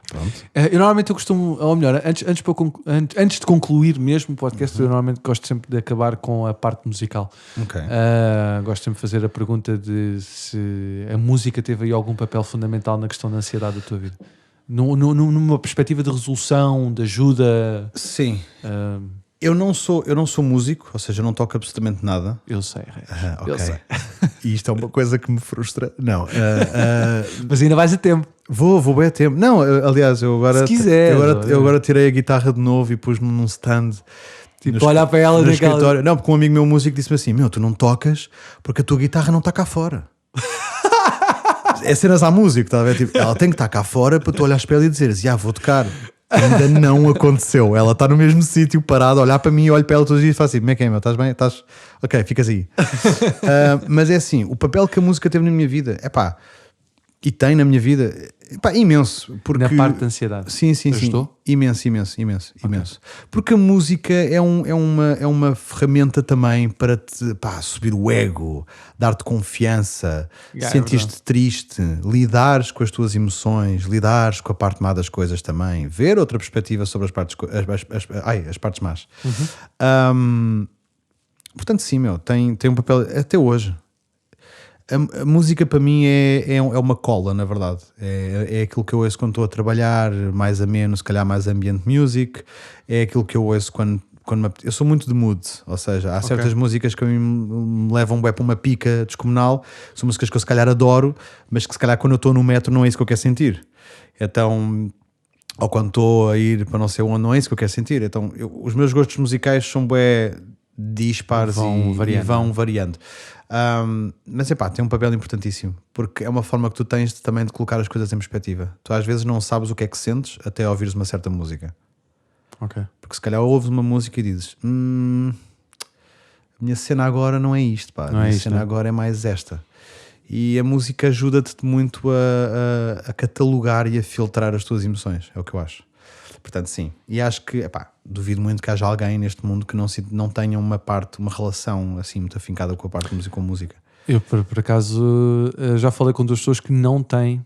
S2: Pronto.
S1: Eu normalmente costumo, ou melhor, antes de concluir mesmo o podcast, eu normalmente gosto sempre de acabar com a parte musical.
S2: Ok.
S1: Gosto sempre de fazer a pergunta de se a música teve aí algum papel fundamental na questão da ansiedade da tua vida. Numa perspectiva de resolução, de ajuda.
S2: Sim. Eu não sou músico, ou seja, eu não toco absolutamente nada.
S1: Eu sei,
S2: Ok.
S1: eu sei.
S2: E isto é uma coisa que me frustra. Não.
S1: Mas ainda vais a tempo.
S2: Vou bem a tempo. Não, aliás, eu agora,
S1: se quiser,
S2: eu agora tirei a guitarra de novo e pus-me num stand.
S1: Tipo, olhar para ela
S2: no
S1: naquela...
S2: escritório. Não, porque um amigo meu músico disse-me assim: meu, tu não tocas porque a tua guitarra não está cá fora. É cenas à música, tá a ver? Tipo, ela tem que estar cá fora para tu olhares para ela e dizeres: vou tocar. Ainda não aconteceu. Ela está no mesmo sítio, parada, a olhar para mim e olho para ela todos os dias e falo assim: como é que é, meu? Estás bem? Estás... Ok, ficas aí. Mas é assim, o papel que a música teve na minha vida, e tem na minha vida, imenso. Porque...
S1: Na parte da ansiedade.
S2: Sim.
S1: Ajudou?
S2: Imenso. Okay. Porque a música é uma ferramenta também para te subir o ego, dar-te confiança, sentir-te triste, lidares com as tuas emoções, lidares com a parte má das coisas também, ver outra perspectiva sobre as partes, as partes más. Portanto, sim, meu, tem um papel até hoje. A música para mim é uma cola, na verdade. É aquilo que eu ouço quando estou a trabalhar, mais ameno, se calhar mais ambient music. É aquilo que eu ouço quando eu sou muito de mood, ou seja, há certas músicas que a mim me levam para uma pica descomunal. São músicas que eu se calhar adoro, mas que se calhar quando eu estou no metro não é isso que eu quero sentir. Então, ou quando estou a ir para não sei onde, não é isso que eu quero sentir. Então, os meus gostos musicais são bem dispares e vão variando. Mas tem um papel importantíssimo, porque é uma forma que tu tens também de colocar as coisas em perspectiva. Tu às vezes não sabes o que é que sentes até ouvires uma certa música.
S1: Okay.
S2: Porque se calhar ouves uma música e dizes: a minha cena agora não é isto, pá. A minha cena agora é mais esta. E a música ajuda-te muito a catalogar e a filtrar as tuas emoções, é o que eu acho. Portanto, sim. E acho que, duvido muito que haja alguém neste mundo que não tenha uma relação assim muito afincada com a parte com música.
S1: Eu, por acaso, já falei com 2 pessoas que não têm,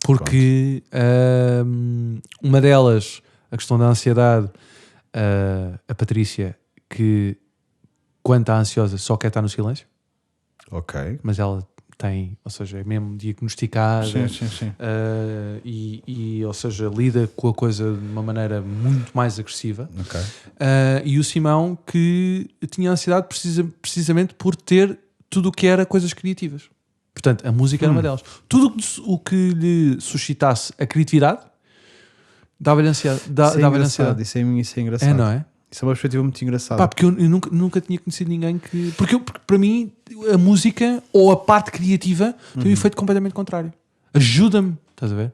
S1: porque uma delas, a questão da ansiedade, a Patrícia, que quando está ansiosa só quer estar no silêncio.
S2: Ok.
S1: Mas ela tem, ou seja, é mesmo diagnosticada.
S2: Sim.
S1: Ou seja, lida com a coisa de uma maneira muito mais agressiva.
S2: Ok.
S1: E o Simão, que tinha ansiedade precisamente por ter tudo o que era coisas criativas. Portanto, a música era uma delas. Tudo o que lhe suscitasse a criatividade dava-lhe ansiedade.
S2: Isso é engraçado.
S1: É, não é?
S2: Isso é uma perspectiva muito engraçada.
S1: Porque eu nunca tinha conhecido ninguém que... Porque para mim, a música ou a parte criativa tem um efeito completamente contrário. Ajuda-me, estás a ver?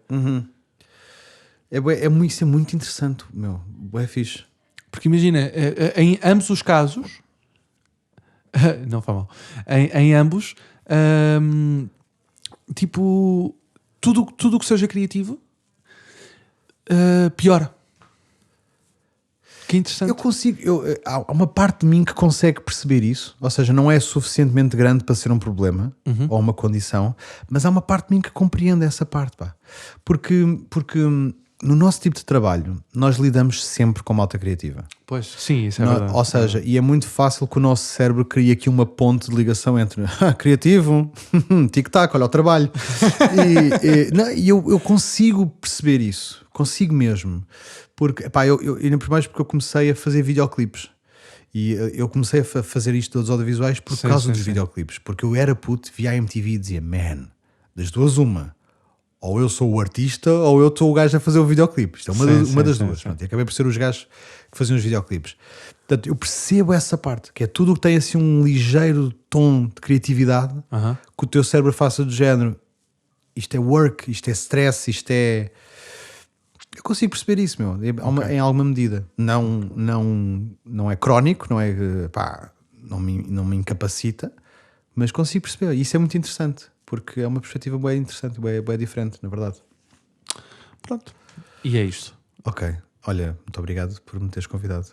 S2: Isso é muito interessante, meu. É fixe.
S1: Porque imagina, em ambos os casos... não faz mal. Em ambos, tipo, tudo que seja criativo piora. Que interessante.
S2: Eu consigo, há uma parte de mim que consegue perceber isso, ou seja, não é suficientemente grande para ser um problema ou uma condição, mas há uma parte de mim que compreende essa parte, pá. Porque no nosso tipo de trabalho nós lidamos sempre com malta criativa.
S1: Pois, sim, isso é verdade.
S2: Ou seja, e é muito fácil que o nosso cérebro crie aqui uma ponte de ligação entre criativo, tic-tac, olha o trabalho. E eu consigo perceber isso, consigo mesmo. Porque, pá, ainda por mais porque eu comecei a fazer videoclipes. E eu comecei a fazer isto dos audiovisuais por causa dos videoclipes. Porque eu era puto, via a MTV e dizia, man, das duas uma. Ou eu sou o artista ou eu sou o gajo a fazer o videoclipe. Isto é uma das duas. Pronto, e acabei por ser os gajos que faziam os videoclipes. Portanto, eu percebo essa parte, que é tudo o que tem assim um ligeiro tom de criatividade, que o teu cérebro faça do género. Isto é work, isto é stress, isto é... Eu consigo perceber isso, meu, em alguma medida. Não é crónico, não é... Pá, não me incapacita, mas consigo perceber. E isso é muito interessante. Porque é uma perspectiva bem interessante, bem diferente, na verdade.
S1: Pronto. E é isto.
S2: Ok. Olha, muito obrigado por me teres convidado.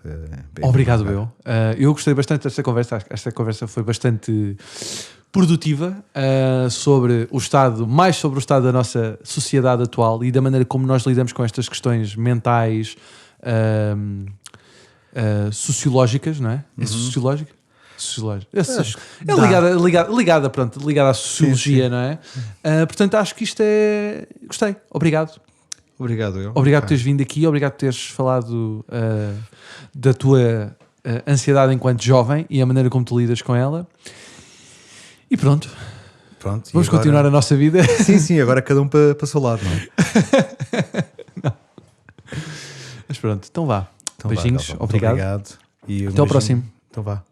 S1: Obrigado, eu. Eu gostei bastante desta conversa. Acho que esta conversa foi bastante produtiva mais sobre o estado da nossa sociedade atual e da maneira como nós lidamos com estas questões mentais, sociológicas, não é? É sociológica? É ligada à sociologia, sim. Não é? Portanto, acho que isto é... Gostei. Obrigado.
S2: Obrigado.
S1: Obrigado por teres vindo aqui, obrigado por teres falado da tua ansiedade enquanto jovem e a maneira como tu lidas com ela. E pronto. Vamos agora... continuar a nossa vida.
S2: Sim, agora cada um para o seu lado, não é?
S1: Não. Mas pronto, então vá. Beijinhos, obrigado.
S2: E
S1: até ao próximo.
S2: Então vá.